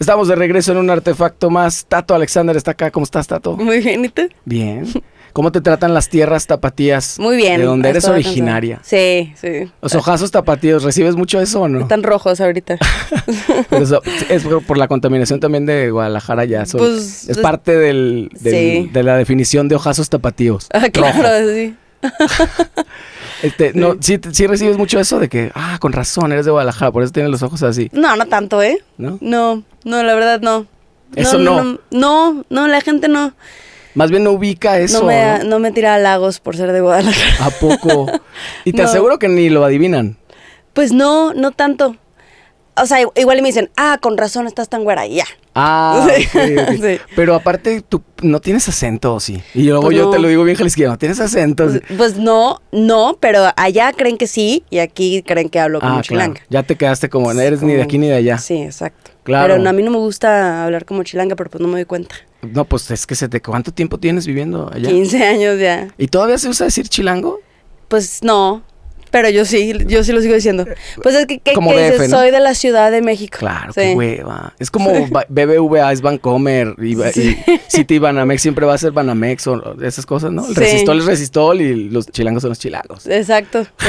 Estamos de regreso en un artefacto más. Tato Alexander está acá. ¿Cómo estás, Tato? Muy bien, ¿y tú? Bien. ¿Cómo te tratan las tierras tapatías? Muy bien. ¿De dónde eres originaria? Sí, sí. Los ojazos tapatíos, ¿recibes mucho eso o no? Están rojos ahorita. Pero eso, es por la contaminación también de Guadalajara ya. Pues, es parte sí. de la definición de ojazos tapatíos. Ah, claro, sí. No, sí recibes mucho eso de que, con razón, eres de Guadalajara, por eso tienes los ojos así. No, no tanto, ¿eh? ¿No? No, la verdad no. Eso no. No, la gente no. Más bien no ubica eso. No me tira halagos por ser de Guadalajara. ¿A poco? Y te No. aseguro que ni lo adivinan. Pues no tanto. O sea, igual y me dicen, con razón estás tan güera, y ya. Sí. Okay. Sí. Pero aparte, tú no tienes acento, ¿o sí? Y luego Pues yo no. te lo digo bien jalisciano, ¿tienes acento? Pues no, pero allá creen que sí y aquí creen que hablo como chilanga. Claro. Ya te quedaste como, no eres ni de aquí ni de allá. Sí, exacto. Claro. Pero a mí no me gusta hablar como chilanga, pero pues no me doy cuenta. No, pues es que ¿cuánto tiempo tienes viviendo allá? 15 años ya. ¿Y todavía se usa decir chilango? Pues no, pero yo sí lo sigo diciendo. Pues es que Como dices, DF, ¿no? soy de la Ciudad de México. Claro, Sí. qué hueva. Es como BBVA es Bancomer y City Banamex siempre va a ser Banamex o esas cosas, ¿no? El Sí. resistol es resistol y los chilangos son los chilangos. Exacto. Sí.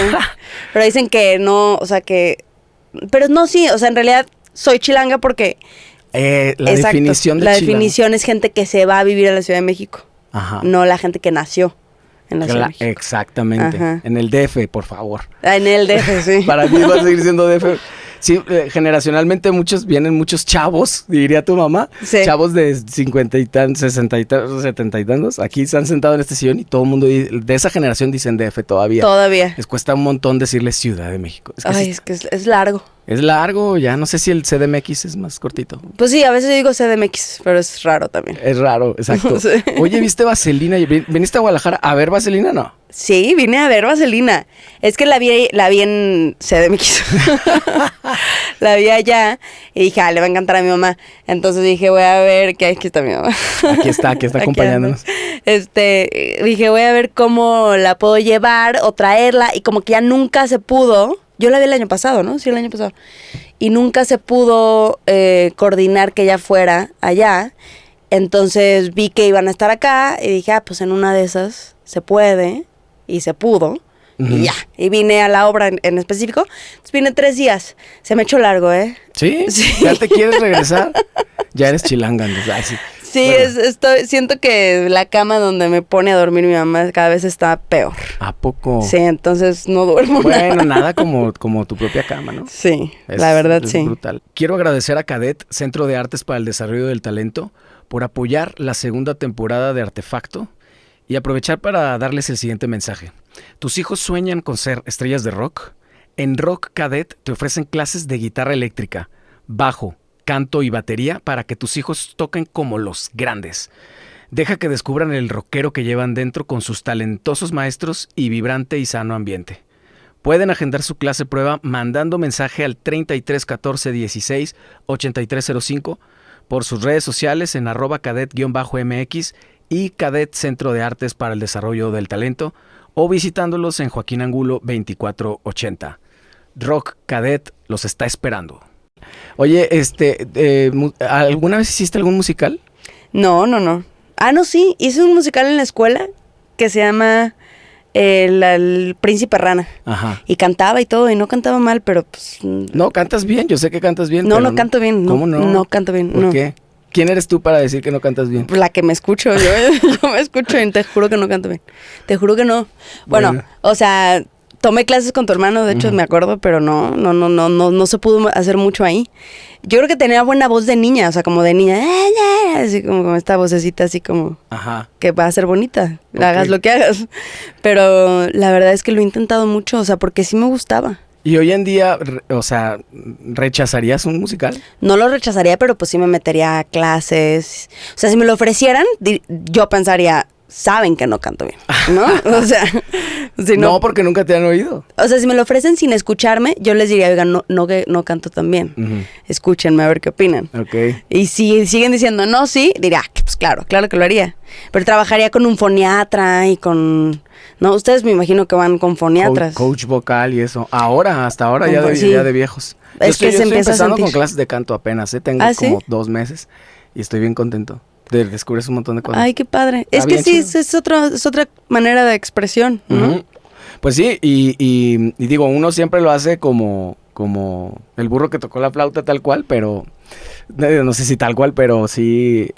Pero dicen que no, o sea que... Pero no, sí, o sea, en realidad soy chilanga porque... La exacto, definición de la chilango. definición es gente que se va a vivir a la Ciudad de México. Ajá. No la gente que nació en la Ciudad de México. Exactamente. Ajá. En el DF, por favor. En el DF, sí. Para mí va a seguir siendo DF. Sí, generacionalmente vienen muchos chavos, diría tu mamá. Sí. Chavos de 50 y tan, 60 y tan, 70 y tantos. Aquí se han sentado en este sillón y todo el mundo de esa generación dicen DF todavía. Todavía. Les cuesta un montón decirles Ciudad de México. Es que Ay, es que es largo. es largo, ya no sé si el CDMX es más cortito. Pues sí, a veces yo digo CDMX, pero es raro también. Es raro, exacto. Sí. Oye, ¿viste Vaselina? ¿Viniste a Guadalajara a ver Vaselina? No. Sí, vine a ver Vaselina. Es que la vi en CDMX. La vi allá y dije, le va a encantar a mi mamá. Entonces dije, voy a ver, que aquí está mi mamá. Aquí está acompañándonos. Dije, voy a ver cómo la puedo llevar o traerla. Y como que ya nunca se pudo. Yo la vi el año pasado, ¿no? Sí, el año pasado. Y nunca se pudo coordinar que ella fuera allá. Entonces vi que iban a estar acá y dije, pues en una de esas se puede. Y se pudo. Ujú. Y ya. Y vine a la obra en específico. Entonces vine 3 días. Se me echó largo, ¿eh? ¿Sí? Sí. ¿Ya te quieres regresar? Ya eres chilanga. Entonces, sí. Sí, Bueno. siento que la cama donde me pone a dormir mi mamá cada vez está peor. ¿A poco? Sí, entonces no duermo Bueno, nada como tu propia cama, ¿no? Sí, la verdad es sí. brutal. Quiero agradecer a Cadet, Centro de Artes para el Desarrollo del Talento, por apoyar la segunda temporada de Artefacto y aprovechar para darles el siguiente mensaje. ¿Tus hijos sueñan con ser estrellas de rock? En Rock Cadet te ofrecen clases de guitarra eléctrica, bajo, canto y batería para que tus hijos toquen como los grandes. Deja que descubran el rockero que llevan dentro con sus talentosos maestros y vibrante y sano ambiente. Pueden agendar su clase prueba mandando mensaje al 33 14 16 83 05 por sus redes sociales en @cadet_mx y Cadet Centro de Artes para el Desarrollo del Talento o visitándolos en Joaquín Angulo 2480. Rock Cadet los está esperando. Oye, ¿alguna vez hiciste algún musical? No. Ah, no, sí. Hice un musical en la escuela que se llama El Príncipe Rana. Ajá. Y cantaba y todo, y no cantaba mal, pero pues... No, cantas bien, yo sé que cantas bien. No, pero no canto bien. ¿Cómo no? No canto bien, ¿Por no. qué? ¿Quién eres tú para decir que no cantas bien? La que me escucho, yo me escucho y te juro que no canto bien. Te juro que no. Bueno, o sea, tomé clases con tu hermano, de hecho me acuerdo, pero no se pudo hacer mucho ahí. Yo creo que tenía buena voz de niña, o sea, como de niña, así como esta vocecita así como Ajá. que va a ser bonita, Ok. hagas lo que hagas. Pero la verdad es que lo he intentado mucho, o sea, porque sí me gustaba. Y hoy en día, ¿rechazarías un musical? No lo rechazaría, pero pues sí me metería a clases. O sea, si me lo ofrecieran, yo pensaría, saben que no canto bien, ¿no? O sea, si No, porque nunca te han oído. O sea, si me lo ofrecen sin escucharme, yo les diría, oigan, no canto tan bien. Ujú. Escúchenme a ver qué opinan. Ok. Y si siguen diciendo no, sí, diría, pues claro que lo haría. Pero trabajaría con un foniatra y con... No, ustedes me imagino que van con foniatras. Coach vocal y eso. Hasta ahora Con- ya sí. de viejos. Es que se empieza a empezando sentir. con clases de canto apenas, Tengo ¿Ah, sí? como 2 meses y estoy bien contento. Descubres un montón de cosas. Ay, qué padre. Está Es que bien sí, chido. es otra manera de expresión, ¿no? Ujú. Pues sí, y digo, uno siempre lo hace como el burro que tocó la flauta tal cual, pero no sé si tal cual, pero sí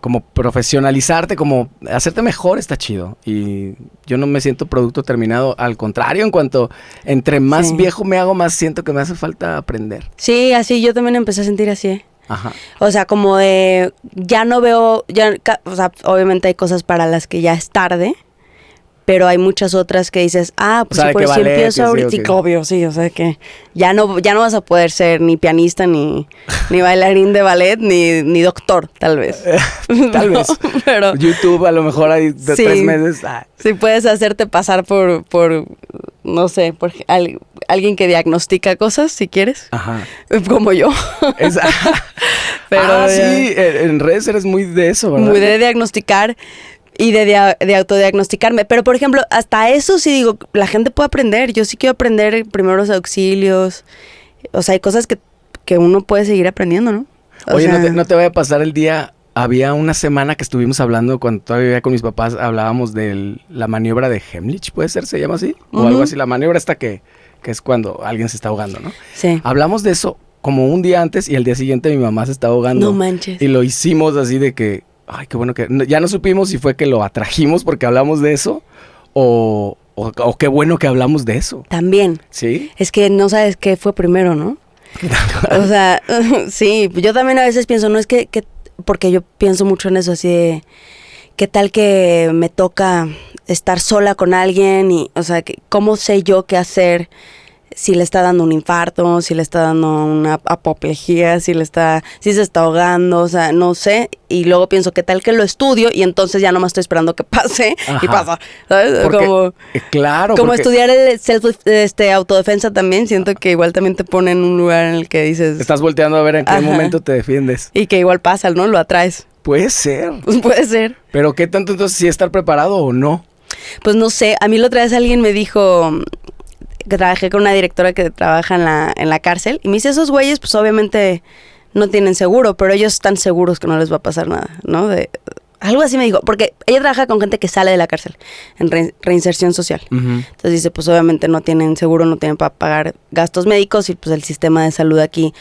como profesionalizarte, como hacerte mejor está chido. Y yo no me siento producto terminado, al contrario, en cuanto entre más Sí. viejo me hago, más siento que me hace falta aprender. Sí, así yo también empecé a sentir así, ¿eh? Ajá. O sea, como de, ya no veo, o sea, obviamente hay cosas para las que ya es tarde, pero hay muchas otras que dices, pues O sea, sí, por que eso ballet, empiezo que sí, ahorita, ok. sí, obvio, sí, o sea que ya no vas a poder ser ni pianista, ni bailarín de ballet, ni doctor, tal vez. Tal No, vez. pero YouTube a lo mejor hay de Sí. 3 meses. sí puedes hacerte pasar por no sé, por alguien que diagnostica cosas, si quieres, Ajá. como yo. Esa- Pero sí, en redes eres muy de eso, ¿verdad? muy de diagnosticar y de autodiagnosticarme. Pero, por ejemplo, hasta eso sí digo, la gente puede aprender. Yo sí quiero aprender primeros auxilios. O sea, hay cosas que uno puede seguir aprendiendo, ¿no? O Oye, sea, no te vaya a pasar el día. Había una semana que estuvimos hablando, cuando todavía vivía con mis papás, hablábamos de la maniobra de Heimlich, ¿puede ser? ¿Se llama así? O Ujú. algo así. La maniobra esta que es cuando alguien se está ahogando, ¿no? Sí. Hablamos de eso como un día antes y al día siguiente mi mamá se está ahogando. No manches. Y lo hicimos así de que, ay, qué bueno que... Ya no supimos si fue que lo atrajimos porque hablamos de eso o qué bueno que hablamos de eso. También. ¿Sí? Es que no sabes qué fue primero, ¿no? O sea, sí, yo también a veces pienso, no es que porque yo pienso mucho en eso, así de, ¿qué tal que me toca estar sola con alguien? Y, o sea, ¿cómo sé yo qué hacer si le está dando un infarto, si le está dando una apoplejía, si se está ahogando? O sea, no sé. Y luego pienso, ¿qué tal que lo estudio? Y entonces ya nomás estoy esperando que pase y Ajá. pasa, ¿sabes? Porque, claro. Como porque estudiar autodefensa también, siento que igual también te pone en un lugar en el que dices... estás volteando a ver en qué Ajá. momento te defiendes. Y que igual pasa, ¿no? Lo atraes. Puede ser. Pues puede ser. Pero ¿qué tanto entonces si estar preparado o no? Pues no sé, a mí la otra vez alguien me dijo que trabajé con una directora que trabaja en la cárcel y me dice, esos güeyes pues obviamente no tienen seguro, pero ellos están seguros que no les va a pasar nada, ¿no? Algo así me dijo, porque ella trabaja con gente que sale de la cárcel en reinserción social. Ujú. Entonces dice, pues obviamente no tienen seguro, no tienen para pagar gastos médicos y pues el sistema de salud aquí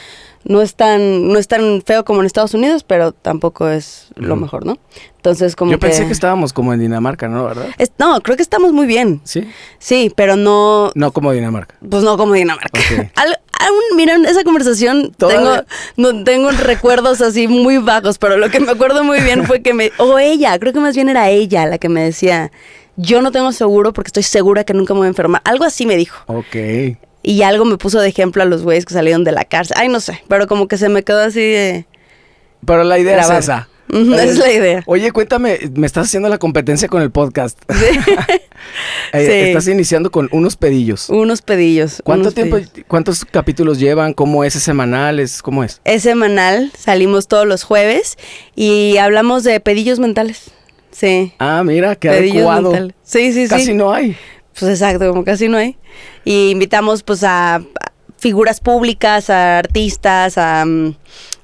no es tan feo como en Estados Unidos, pero tampoco es lo Ujú. mejor, ¿no? Entonces como Yo pensé que estábamos como en Dinamarca, ¿no? ¿Verdad? No, creo que estamos muy bien. Sí. Sí, pero no, No como Dinamarca. pues no como Dinamarca. Ok. Miren, esa conversación Todavía. tengo recuerdos así muy vagos, pero lo que me acuerdo muy bien fue que creo que más bien era ella la que me decía, yo no tengo seguro porque estoy segura que nunca me voy a enfermar. Algo así me dijo. Ok. Y algo me puso de ejemplo a los güeyes que salieron de la cárcel. Ay, no sé, pero como que se me quedó así de... Pero la idea grabado. es esa. Ujú, esa es la idea. Oye, cuéntame, me estás haciendo la competencia con el podcast. Sí. Sí. Estás iniciando con unos pedillos. Unos pedillos. ¿Cuánto unos tiempo, pedillos. cuántos capítulos llevan? ¿Cómo es? ¿Es semanal? ¿Cómo es? Es semanal, salimos todos los jueves y hablamos de pedillos mentales. Sí. Ah, mira, qué Pedillos adecuado. mentales. Sí, sí, sí. Casi no hay. Pues exacto, como casi no hay. Y invitamos pues a figuras públicas, a artistas, a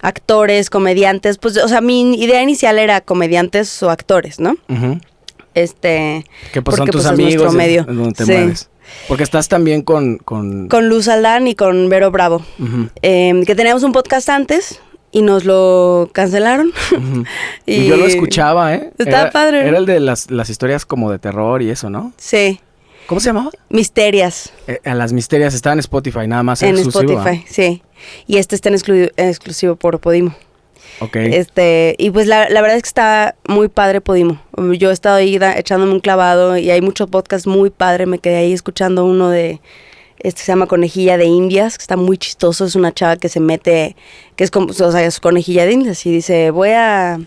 actores, comediantes. Pues, o sea, mi idea inicial era comediantes o actores, ¿no? Ujú. Que Que pues son porque, tus pues, es amigos nuestro medio. en donde te Sí. mueves. Porque estás también con... Con Luz Aldán y con Vero Bravo. Ujú, Que teníamos un podcast antes y nos lo cancelaron. ujú. Y yo lo escuchaba, ¿eh? Estaba padre, ¿no? Era el de las historias como de terror y eso, ¿no? Sí, ¿Cómo se llamaba? Misterias. A las misterias estaba en Spotify, nada más En exclusivo. Spotify, sí. Y este está en exclusivo por Podimo. Ok. Y pues la verdad es que está muy padre Podimo. Yo he estado ahí echándome un clavado y hay muchos podcasts muy padre. Me quedé ahí escuchando uno se llama Conejilla de Indias, que está muy chistoso. Es una chava que se mete, que es como, o sea, es conejilla de Indias y dice, voy a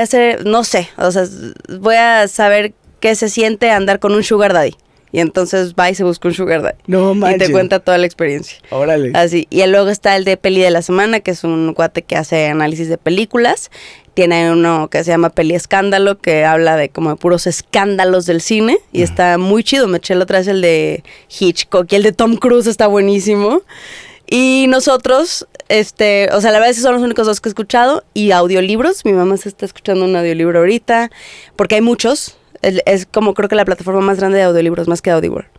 hacer, no sé, o sea, voy a saber qué se siente andar con un sugar daddy. Y entonces va y se busca un sugar daddy. No Y manches. te cuenta toda la experiencia. Órale. Así. Y luego está el de Peli de la Semana, que es un cuate que hace análisis de películas. Tiene uno que se llama Peli Escándalo, que habla de como de puros escándalos del cine. Y está muy chido. Me eché la otra vez el de Hitchcock y el de Tom Cruise está buenísimo. Y nosotros, o sea, la verdad es que son los únicos dos que he escuchado. Y audiolibros, mi mamá se está escuchando un audiolibro ahorita, porque hay muchos. Es como creo que la plataforma más grande de audiolibros, más que Audible.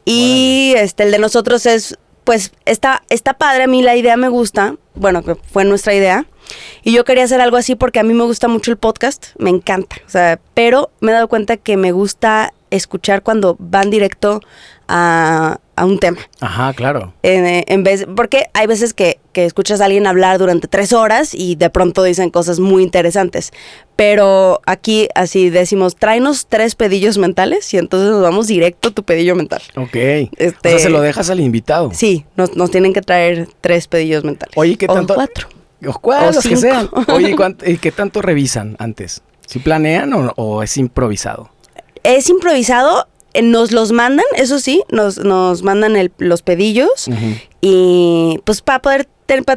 Y el de nosotros es, pues, está padre, a mí la idea me gusta. Bueno, que fue nuestra idea. Y yo quería hacer algo así porque a mí me gusta mucho el podcast, me encanta. O sea, pero me he dado cuenta que me gusta escuchar cuando van directo a un tema. Ajá, claro. En vez, porque hay veces que escuchas a alguien hablar durante 3 horas y de pronto dicen cosas muy interesantes. Pero aquí así decimos, tráenos 3 pedillos mentales y entonces nos vamos directo a tu pedillo mental. Ok. O sea, se lo dejas al invitado. Sí, nos tienen que traer 3 pedillos mentales. Oye, ¿qué tanto? O 4. ¿Cuál? Los que 5. sean. Oye, ¿y qué tanto revisan antes? ¿Sí planean o es improvisado? Es improvisado, nos los mandan, eso sí, nos mandan los pedillos. Uh-huh. Y pues para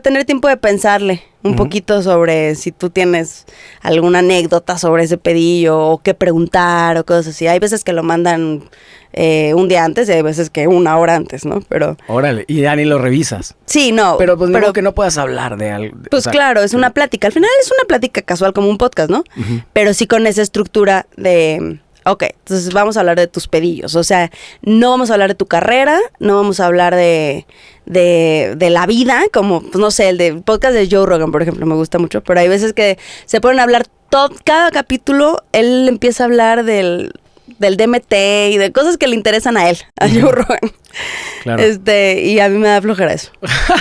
tener tiempo de pensarle un poquito sobre si tú tienes alguna anécdota sobre ese pedillo o qué preguntar o cosas así. Hay veces que lo mandan un día antes y hay veces que 1 hora antes, ¿no? Pero órale, y ya ni lo revisas. sí, no. Pero pues que no puedas hablar de algo. Pues o sea, claro, es una plática. Al final es una plática casual como un podcast, ¿no? Uh-huh. Pero sí con esa estructura de... Ok, entonces vamos a hablar de tus pedillos. O sea, no vamos a hablar de tu carrera, no vamos a hablar de la vida, como, pues no sé, el podcast de Joe Rogan, por ejemplo, me gusta mucho, pero hay veces que se ponen a hablar cada capítulo, él empieza a hablar del DMT y de cosas que le interesan a él, a Joe Rogan. Claro. Y a mí me da flojera eso.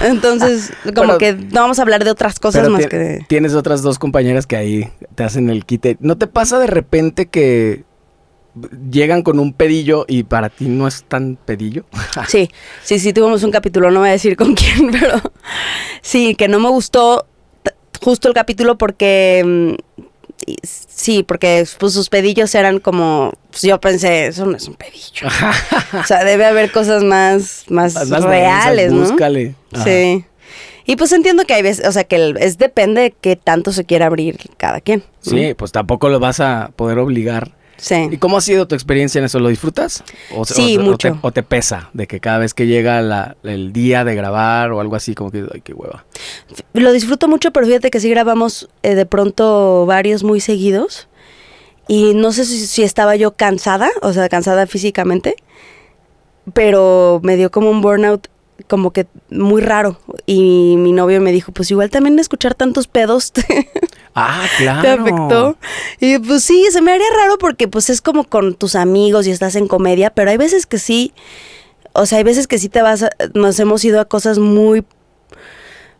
Entonces, como que no vamos a hablar de otras cosas más que... Tienes otras 2 compañeras que ahí te hacen el quite. ¿No te pasa de repente que llegan con un pedillo y para ti no es tan pedillo? Sí, tuvimos un capítulo, no voy a decir con quién, pero sí, que no me gustó justo el capítulo porque... Sí, porque pues, sus pedillos eran como... Pues, yo pensé, eso no es un pedillo. O sea, debe haber cosas más reales, ¿no? Búscale. Sí. Y pues entiendo que hay veces, o sea, que depende de qué tanto se quiera abrir cada quien, ¿no? Sí, pues tampoco lo vas a poder obligar. Sí. ¿Y cómo ha sido tu experiencia en eso? ¿Lo disfrutas? Sí, mucho. ¿O te pesa de que cada vez que llega el día de grabar o algo así, como que, ay, qué hueva? Lo disfruto mucho, pero fíjate que sí grabamos de pronto varios muy seguidos. Y no sé si estaba yo cansada, o sea, cansada físicamente, pero me dio como un burnout como que muy raro. Y mi novio me dijo, pues igual también escuchar tantos pedos Ah, claro. te afectó. Y pues sí, se me haría raro porque pues es como con tus amigos y estás en comedia, pero hay veces que sí, o sea, hay veces que sí nos hemos ido a cosas muy,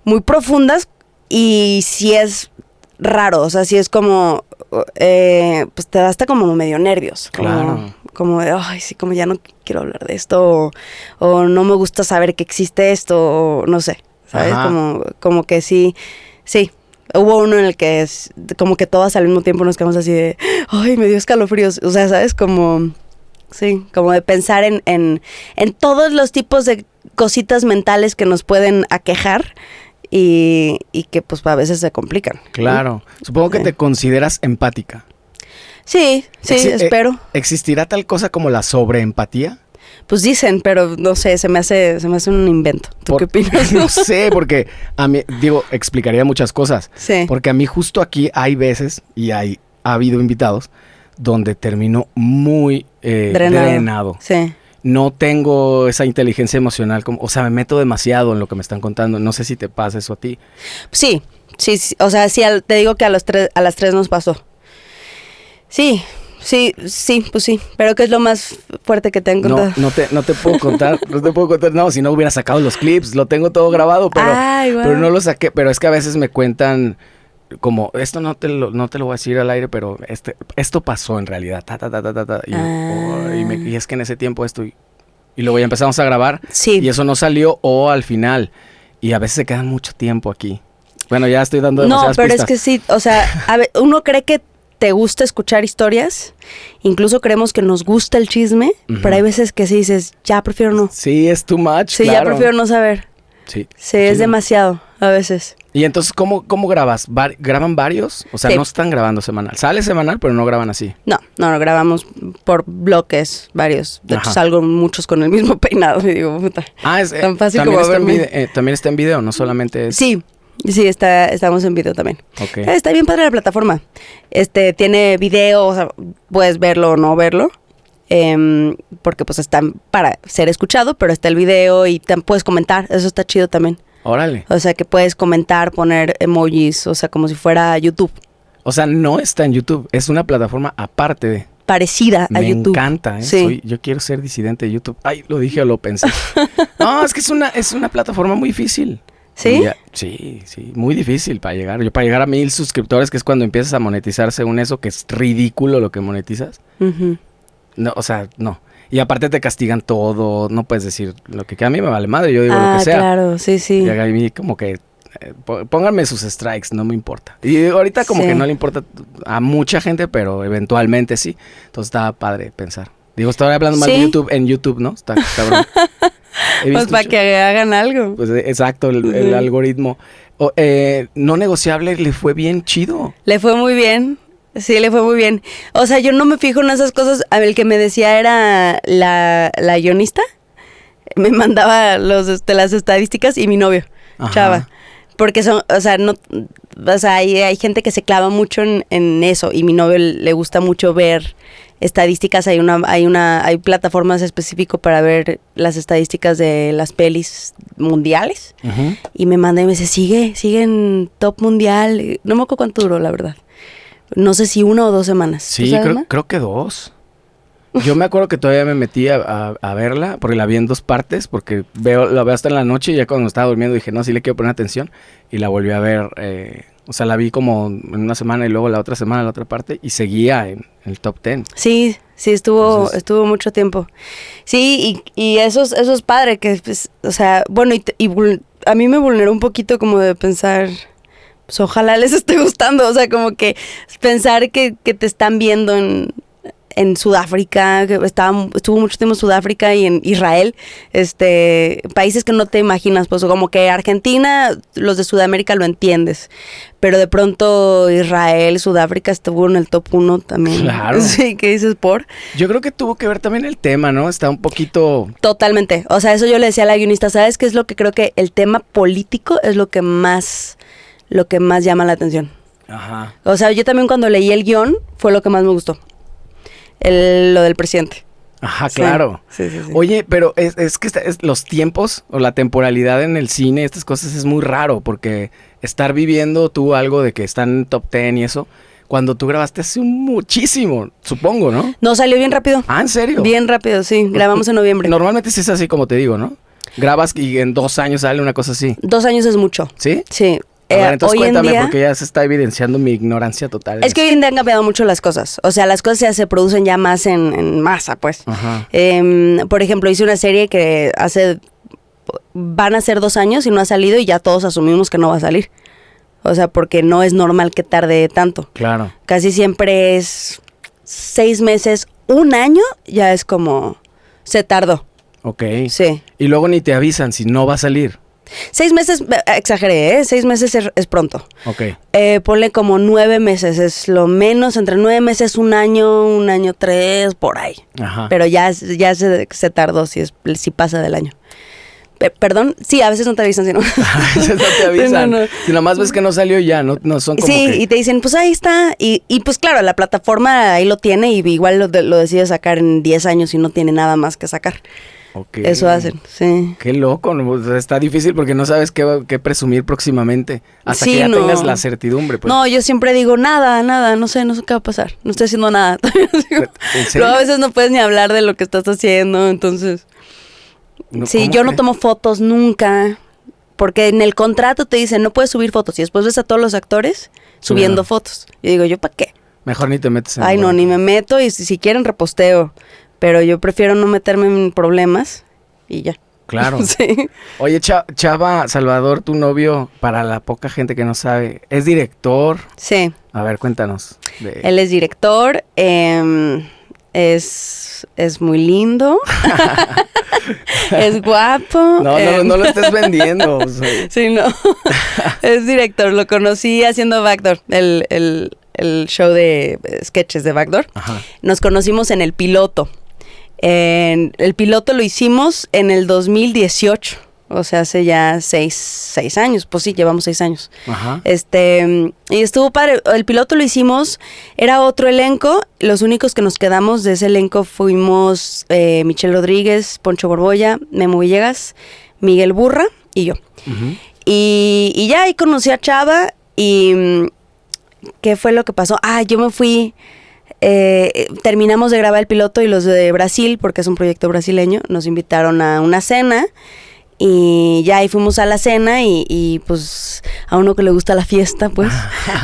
muy profundas y sí es raro, o sea, sí es como, pues te da hasta como medio nervios. Claro. Como de, ay, sí, como ya no quiero hablar de esto, o no me gusta saber que existe esto, o no sé, ¿sabes? Como que sí. Hubo uno en el que como que todas al mismo tiempo nos quedamos así de, ay, me dio escalofríos, o sea, ¿sabes? Como, sí, como de pensar en todos los tipos de cositas mentales que nos pueden aquejar y que pues a veces se complican. Claro. Supongo que te consideras empática. Sí, espero. ¿Existirá tal cosa como la sobreempatía? Pues dicen, pero no sé, se me hace un invento. ¿Tú qué opinas? No sé, porque a mí, explicaría muchas cosas. Sí. Porque a mí justo aquí hay veces, y ha habido invitados, donde termino muy drenado. Sí. No tengo esa inteligencia emocional, o sea, me meto demasiado en lo que me están contando. No sé si te pasa eso a ti. Sí. O sea, sí, te digo que a las 3 nos pasó. Sí, pues sí. Pero ¿qué es lo más fuerte que te han contado? No te puedo contar, no, si no hubiera sacado los clips, lo tengo todo grabado, pero no lo saqué, pero es que a veces me cuentan como, esto no te lo voy a decir al aire, pero esto pasó en realidad, y es que en ese tiempo esto, y luego ya empezamos a grabar, sí. Y eso no salió, o al final, y a veces se quedan mucho tiempo aquí. Bueno, ya estoy dando demasiadas pistas. No, pero es que sí, o sea, uno cree que te gusta escuchar historias, incluso creemos que nos gusta el chisme, pero hay veces que sí dices, ya prefiero no. Sí, es too much, sí, claro. Ya prefiero no saber. Sí, es demasiado a veces. Y entonces, ¿cómo grabas? ¿Graban varios? O sea, Sí. no están grabando semanal. Sale semanal, pero no graban así. No, grabamos por bloques varios. De hecho, Ajá. salgo muchos con el mismo peinado y digo, puta. Ah, Tan fácil también como está en verme. también está en video, no solamente es... Sí, estamos en video también. Ok. Está bien padre la plataforma. Tiene video, o sea, puedes verlo o no verlo. Porque pues está para ser escuchado, pero está el video y puedes comentar. Eso está chido también. Órale. O sea, que puedes comentar, poner emojis, o sea, como si fuera YouTube. O sea, no está en YouTube. Es una plataforma aparte de... Parecida a Me YouTube. encanta, ¿eh? Sí. Yo quiero ser disidente de YouTube. Ay, lo dije o lo pensé. No, es que es una plataforma muy difícil. ¿Sí? Sí, muy difícil para llegar. Yo para llegar a 1000 suscriptores, que es cuando empiezas a monetizar según eso, que es ridículo lo que monetizas. Ujú. No, o sea, no. Y aparte te castigan todo, no puedes decir lo que a mí me vale madre, yo digo lo que sea. Claro, sí. Y a mí como que pónganme sus strikes, no me importa. Y ahorita como Sí. que no le importa a mucha gente, pero eventualmente sí. Entonces estaba padre pensar. Digo, estaba hablando mal de Sí. YouTube en YouTube, ¿no? Está cabrón. He Pues visto para que hagan algo. Pues exacto, el Ujú. algoritmo. No negociable le fue bien chido. Le fue muy bien. Sí, le fue muy bien. O sea, yo no me fijo en esas cosas. A ver, el que me decía era la guionista. Me mandaba las estadísticas y mi novio, Ajá. Chava. Porque son, o sea, no, o sea, hay gente que se clava mucho en eso. Y mi novio le gusta mucho ver estadísticas. Hay plataformas específicas para ver las estadísticas de las pelis mundiales. Ujú. Y me manda y me dice, sigue en top mundial. No me acuerdo cuánto duró, la verdad. No sé si 1 o 2 semanas. ¿Tú Sí, sabes más? creo que 2. Yo me acuerdo que todavía me metí a verla, porque la vi en 2 partes, porque la veo hasta en la noche y ya cuando estaba durmiendo dije, no, sí le quiero poner atención. Y la volví a ver, o sea, la vi como en una semana y luego la otra semana la otra parte y seguía en el top 10. Sí, estuvo Entonces- mucho tiempo. Sí, y eso es padre, que pues, o sea, bueno, a mí me vulneró un poquito como de pensar, pues ojalá les esté gustando, o sea, como que pensar que te están viendo en Sudáfrica, que estuvo mucho tiempo en Sudáfrica y en Israel, países que no te imaginas, pues como que Argentina, los de Sudamérica lo entiendes, pero de pronto Israel, Sudáfrica estuvo en el top 1 también. Claro. Sí, ¿qué dices por? Yo creo que tuvo que ver también el tema, ¿no? Está un poquito... Totalmente, o sea, eso yo le decía a la guionista, ¿sabes qué es lo que creo que el tema político es lo que más llama la atención? Ajá. O sea, yo también cuando leí el guión fue lo que más me gustó. Lo del presidente. Ajá, Sí, claro. sí. Oye, pero es que los tiempos o la temporalidad en el cine, estas cosas es muy raro, porque estar viviendo tú algo de que están en top 10 y eso, cuando tú grabaste hace muchísimo, supongo, ¿no? No, salió bien rápido. Ah, ¿en serio? Bien rápido, sí. Grabamos en noviembre. Normalmente sí es así como te digo, ¿no? Grabas y en 2 años sale una cosa así. 2 años es mucho. ¿Sí? Sí. A ver, entonces Hoy en cuéntame, día, porque ya se está evidenciando mi ignorancia total. es que hoy en día han cambiado mucho las cosas. O sea, las cosas ya se producen ya más en masa, pues. Ajá. Por ejemplo, hice una serie que van a ser 2 años y no ha salido y ya todos asumimos que no va a salir. O sea, porque no es normal que tarde tanto. Claro. Casi siempre es 6 meses, 1 año, ya es como se tardó. Ok. Sí. Y luego ni te avisan si no va a salir. 6 meses, exageré, ¿eh? 6 meses es pronto. Ok. Ponle como 9 meses, es lo menos, entre 9 meses, 1 año 3, por ahí. Ajá. Pero ya se tardó si pasa del año. Perdón, sí, a veces no te avisan, sino. A veces no te avisan. No. Si nomás ves que no salió ya, no son como Sí, que... y te dicen, pues ahí está. Y pues claro, la plataforma ahí lo tiene y igual lo decide sacar en 10 años y no tiene nada más que sacar. Ok. Eso hacen, sí. Qué loco, ¿no? O sea, está difícil porque no sabes qué presumir próximamente. Hasta Sí, que ya no. tengas la certidumbre. Pues. No, yo siempre digo, nada, no sé qué va a pasar. No estoy haciendo nada. ¿En serio? Luego a veces no puedes ni hablar de lo que estás haciendo, entonces... No, Sí, ¿cómo yo no crees? tomo fotos nunca, porque en el contrato te dicen, no puedes subir fotos, y después ves a todos los actores subiendo Claro. fotos. Yo digo, ¿yo para qué? Mejor ni te metes en Ay, no, bronca. ni me meto, y si quieren reposteo, pero yo prefiero no meterme en problemas, y ya. Claro. Sí. Oye, Chava, Salvador, tu novio, para la poca gente que no sabe, es director. Sí, A ver, cuéntanos. él es director, es muy lindo. Es guapo. No lo estés vendiendo. O sea. Sí, no. Es director. Lo conocí haciendo Backdoor, el show de sketches de Backdoor. Ajá. Nos conocimos en el piloto. El piloto lo hicimos en el 2018. O sea, hace ya 6 años. Pues sí, llevamos 6 años. Ajá. Y estuvo padre. El piloto lo hicimos, era otro elenco. Los únicos que nos quedamos de ese elenco fuimos Michelle Rodríguez, Poncho Borbolla, Memo Villegas, Miguel Burra y yo. Uh-huh. Y ya ahí conocí a Chava y ¿qué fue lo que pasó? Yo me fui, terminamos de grabar el piloto y los de Brasil, porque es un proyecto brasileño, nos invitaron a una cena. Y ya ahí fuimos a la cena y pues a uno que le gusta la fiesta, pues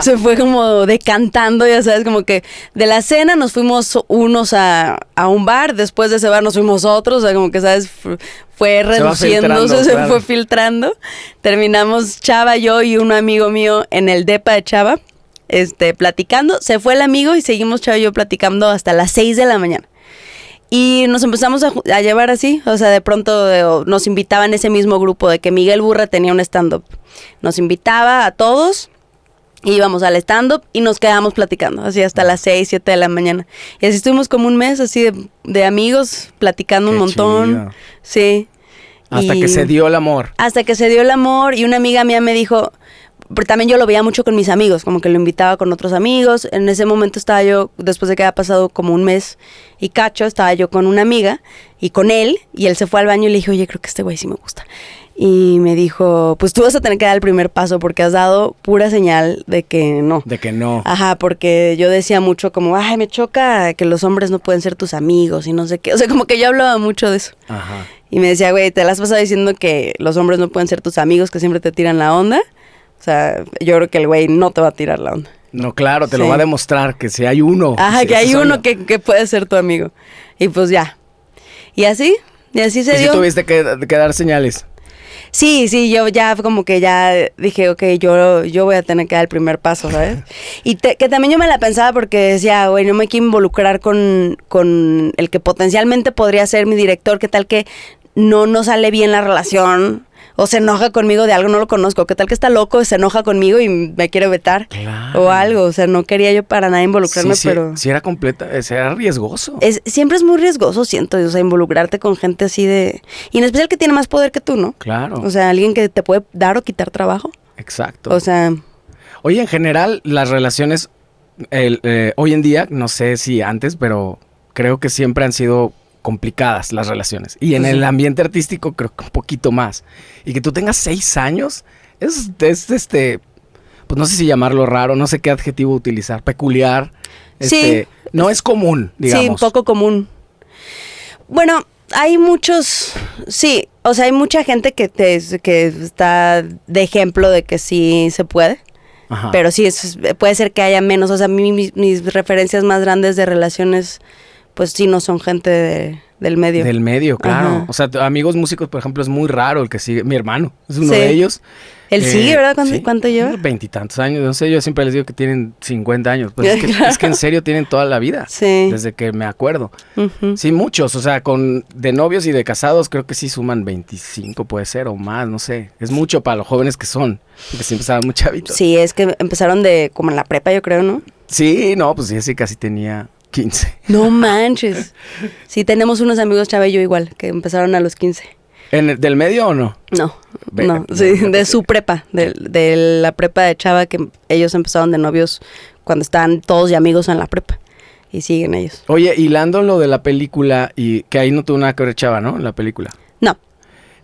se fue como decantando, ya sabes, como que de la cena nos fuimos unos a un bar, después de ese bar nos fuimos otros, o sea, como que, ¿sabes? Fue reduciéndose, se fue filtrando. Terminamos Chava, yo y un amigo mío en el depa de Chava, platicando. Se fue el amigo y seguimos Chava y yo platicando hasta las 6 de la mañana. Y nos empezamos a llevar así, o sea, de pronto nos invitaban ese mismo grupo de que Miguel Burra tenía un stand-up. Nos invitaba a todos, íbamos al stand-up y nos quedábamos platicando, así hasta las 6, 7 de la mañana. Y así estuvimos como un mes así de amigos, platicando un montón. Chido. Sí. Hasta que se dio el amor. Hasta que se dio el amor y una amiga mía me dijo... Pero también yo lo veía mucho con mis amigos, como que lo invitaba con otros amigos. En ese momento estaba yo, después de que había pasado como un mes y cacho, estaba yo con una amiga y con él, y él se fue al baño y le dije, oye, creo que este güey sí me gusta. Y me dijo, pues tú vas a tener que dar el primer paso porque has dado pura señal de que no. De que no. Ajá, porque yo decía mucho como, me choca que los hombres no pueden ser tus amigos y no sé qué. O sea, como que yo hablaba mucho de eso. Ajá. Y me decía, güey, te la has pasado diciendo que los hombres no pueden ser tus amigos, que siempre te tiran la onda. O sea, yo creo que el güey no te va a tirar la onda. No, claro, te lo va a demostrar, que si hay uno. Ajá, si que hay uno que puede ser tu amigo. Y pues ya. Y así se dio. ¿Y si tuviste que dar señales? Sí, yo ya como que ya dije, ok, yo voy a tener que dar el primer paso, ¿sabes? Y que también yo me la pensaba porque decía, güey, no me quiero involucrar con el que potencialmente podría ser mi director, ¿qué tal que no sale bien la relación? O se enoja conmigo de algo, no lo conozco. ¿Qué tal que está loco, se enoja conmigo y me quiere vetar? Claro. O algo. O sea, no quería yo para nada involucrarme, pero... Sí, era era riesgoso. Siempre es muy riesgoso, siento. O sea, involucrarte con gente así de... Y en especial que tiene más poder que tú, ¿no? Claro. O sea, alguien que te puede dar o quitar trabajo. Exacto. O sea... Oye, en general, las relaciones... hoy en día, no sé si antes, pero creo que siempre han sido... complicadas las relaciones. Y en el ambiente artístico creo que un poquito más. Y que tú tengas 6 años es pues no sé si llamarlo raro, no sé qué adjetivo utilizar, peculiar. Sí. No es común, digamos. Sí, un poco común. Bueno, hay muchos, sí, o sea, hay mucha gente que está de ejemplo de que sí se puede. Ajá. Pero sí, puede ser que haya menos. O sea, mis referencias más grandes de relaciones... pues sí, no son gente del medio. Del medio, claro. Ajá. O sea, amigos músicos, por ejemplo, es muy raro el que sigue. Mi hermano es uno de ellos. Él sigue, ¿verdad? ¿Cuánto lleva? 20 y tantos años. No sé, yo siempre les digo que tienen 50 años. Pues es que en serio tienen toda la vida. Sí. Desde que me acuerdo. Uh-huh. Sí, muchos. O sea, de novios y de casados creo que sí suman 25, puede ser, o más, no sé. Es mucho para los jóvenes que son. Porque sí empezaban muy chavitos. Sí, es que empezaron como en la prepa, yo creo, ¿no? Sí, no, pues sí, casi tenía... 15. No manches. Sí, tenemos unos amigos, Chava y yo igual, que empezaron a los 15. ¿Del medio o no? No, sí, de su prepa, de la prepa de Chava, que ellos empezaron de novios cuando estaban todos ya amigos en la prepa. Y siguen ellos. Oye, hilando lo de la película, y que ahí no tuvo nada que ver Chava, ¿no? En la película. No.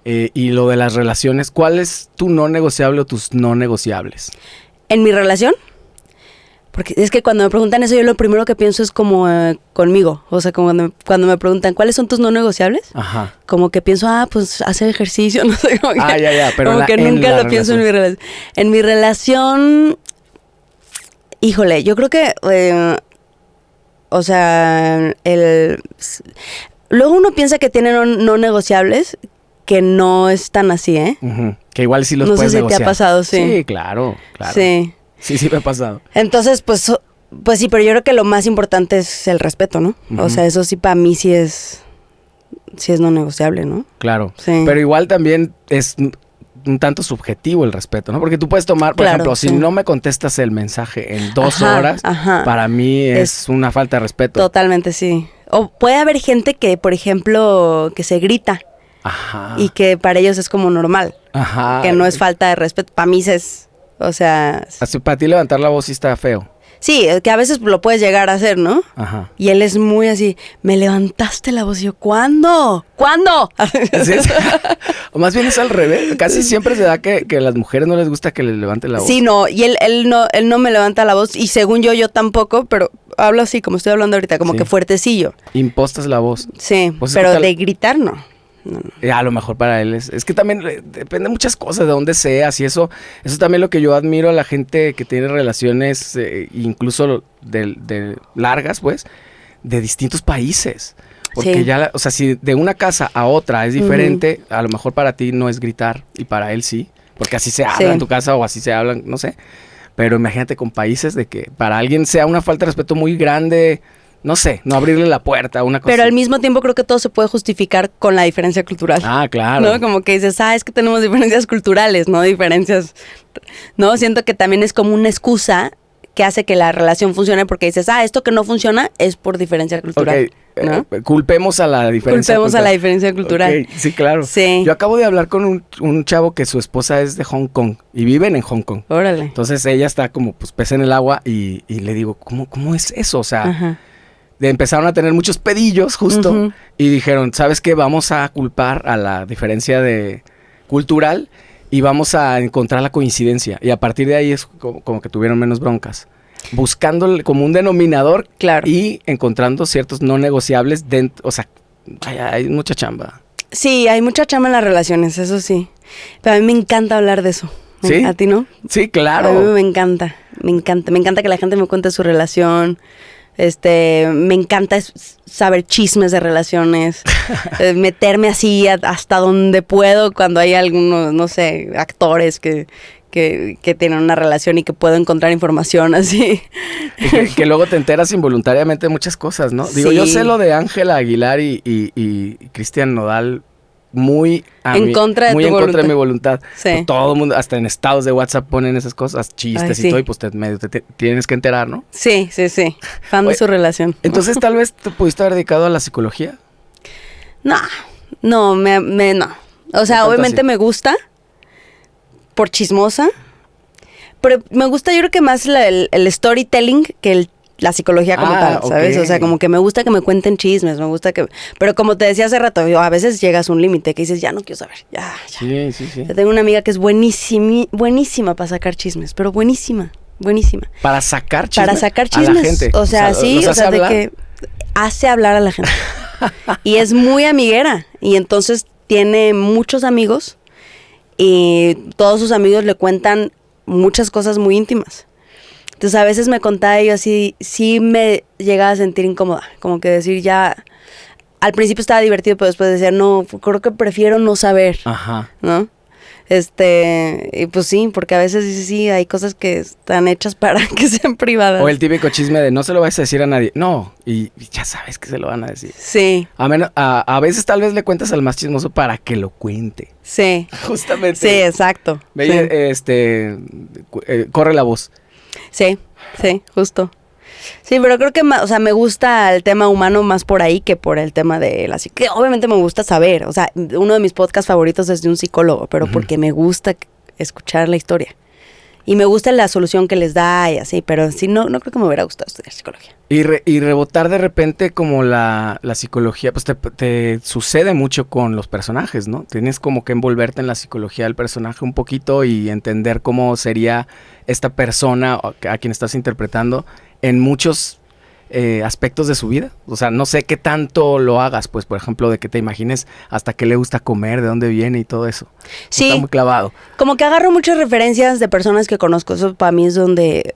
Y lo de las relaciones, ¿cuál es tu no negociable o tus no negociables? ¿En mi relación? Porque es que cuando me preguntan eso, yo lo primero que pienso es como conmigo. O sea, como cuando me preguntan, ¿cuáles son tus no negociables? Ajá. Como que pienso, pues hacer ejercicio, no sé. Como que, ya. Pero como que nunca lo pienso en mi relación. En mi relación, híjole, yo creo que, o sea, luego uno piensa que tiene no negociables, que no es tan así, ¿eh? Uh-huh. Que igual sí los puedes negociar. No sé si te ha pasado, sí. Sí, claro. Sí. Sí, me ha pasado. Entonces, pues, Pues sí, pero yo creo que lo más importante es el respeto, ¿no? O sea, eso sí para mí sí es no negociable, ¿no? Claro. Sí. Pero igual también es un tanto subjetivo el respeto, ¿no? Porque tú puedes tomar, por ejemplo, si no me contestas el mensaje en 2 horas, para mí es una falta de respeto. Totalmente, sí. O puede haber gente que, por ejemplo, que se grita. Ajá. Y que para ellos es como normal. Ajá. Que no es falta de respeto. Para mí es, o sea... Así, para ti levantar la voz sí está feo. Sí, que a veces lo puedes llegar a hacer, ¿no? Ajá. Y él es muy así, me levantaste la voz. Y yo, ¿cuándo? ¿Sí? O más bien es al revés. Casi siempre se da que a las mujeres no les gusta que le levante la voz. Sí, no. Y él no me levanta la voz. Y según yo tampoco, pero hablo así, como estoy hablando ahorita, como que fuertecillo. Impostas la voz. Sí, pues pero de gritar no. No. A lo mejor para él es que también depende de muchas cosas, de dónde seas y eso también lo que yo admiro a la gente que tiene relaciones incluso de largas, pues, de distintos países. Porque ya, o sea, si de una casa a otra es diferente, a lo mejor para ti no es gritar y para él sí, porque así se habla en tu casa o así se hablan, no sé. Pero imagínate con países de que para alguien sea una falta de respeto muy grande. No sé, no abrirle la puerta, una cosa. Pero al mismo tiempo creo que todo se puede justificar con la diferencia cultural. Ah, claro. ¿No? Como que dices, es que tenemos diferencias culturales, no diferencias. No, siento que también es como una excusa que hace que la relación funcione porque dices, esto que no funciona es por diferencia cultural. Okay. ¿No? Culpemos a la diferencia cultural. A la diferencia cultural. Okay. Sí, claro. Sí. Yo acabo de hablar con un chavo que su esposa es de Hong Kong y viven en Hong Kong. Órale. Entonces ella está como pues pez en el agua y le digo, ¿cómo es eso? O sea... Ajá. Empezaron a tener muchos pedillos justo y dijeron, ¿sabes qué? Vamos a culpar a la diferencia cultural y vamos a encontrar la coincidencia. Y a partir de ahí es como que tuvieron menos broncas. Buscando como un denominador y encontrando ciertos no negociables dentro, o sea, hay mucha chamba. Sí, hay mucha chamba en las relaciones, eso sí. Pero a mí me encanta hablar de eso. ¿Sí? ¿A ti no? Sí, claro. A mí me encanta que la gente me cuente su relación. Me encanta saber chismes de relaciones, meterme así hasta donde puedo cuando hay algunos, no sé, actores que tienen una relación y que puedo encontrar información así. Que luego te enteras involuntariamente de muchas cosas, ¿no? Digo, yo sé lo de Ángela Aguilar y Cristian Nodal muy en contra de mi voluntad. Sí. Pues todo el mundo, hasta en estados de WhatsApp ponen esas cosas, chistes y todo, y pues te tienes que enterar, ¿no? Sí. Fan de su relación. Entonces, tal vez te pudiste haber dedicado a la psicología. No. O sea, obviamente me gusta por chismosa, pero me gusta yo creo que más el storytelling que la psicología como tal, ¿sabes? Okay. O sea, como que me gusta que me cuenten chismes, me gusta que... Pero como te decía hace rato, a veces llegas a un límite que dices, ya no quiero saber, ya. Sí. Yo tengo una amiga que es buenísima para sacar chismes, pero buenísima. ¿Para sacar chismes? Para sacar chismes. A la gente. O sea, sí, o sea, de que hace hablar a la gente. Y es muy amiguera, y entonces tiene muchos amigos, y todos sus amigos le cuentan muchas cosas muy íntimas. Entonces a veces me contaba y yo así, sí me llegaba a sentir incómoda, como que decir ya, al principio estaba divertido, pero después decía, no, creo que prefiero no saber, ¿no? Y pues sí, porque a veces sí, hay cosas que están hechas para que sean privadas. O el típico chisme de no se lo vas a decir a nadie. No, y ya sabes que se lo van a decir. Sí. A veces tal vez le cuentas al más chismoso para que lo cuente. Sí. Justamente. Sí, exacto. Corre la voz. Sí, justo. Sí, pero creo que me gusta el tema humano más por ahí que por el tema de la psicología. Obviamente me gusta saber, o sea, uno de mis podcasts favoritos es de un psicólogo, pero porque me gusta escuchar la historia. Y me gusta la solución que les da y así, pero sí, no creo que me hubiera gustado estudiar psicología. Y rebotar de repente como la psicología, pues te sucede mucho con los personajes, ¿no? Tienes como que envolverte en la psicología del personaje un poquito y entender cómo sería esta persona a quien estás interpretando en muchos aspectos de su vida. O sea, no sé qué tanto lo hagas, pues, por ejemplo, de que te imagines hasta qué le gusta comer, de dónde viene y todo eso. Sí. Está muy clavado. Como que agarro muchas referencias de personas que conozco. Eso para mí es donde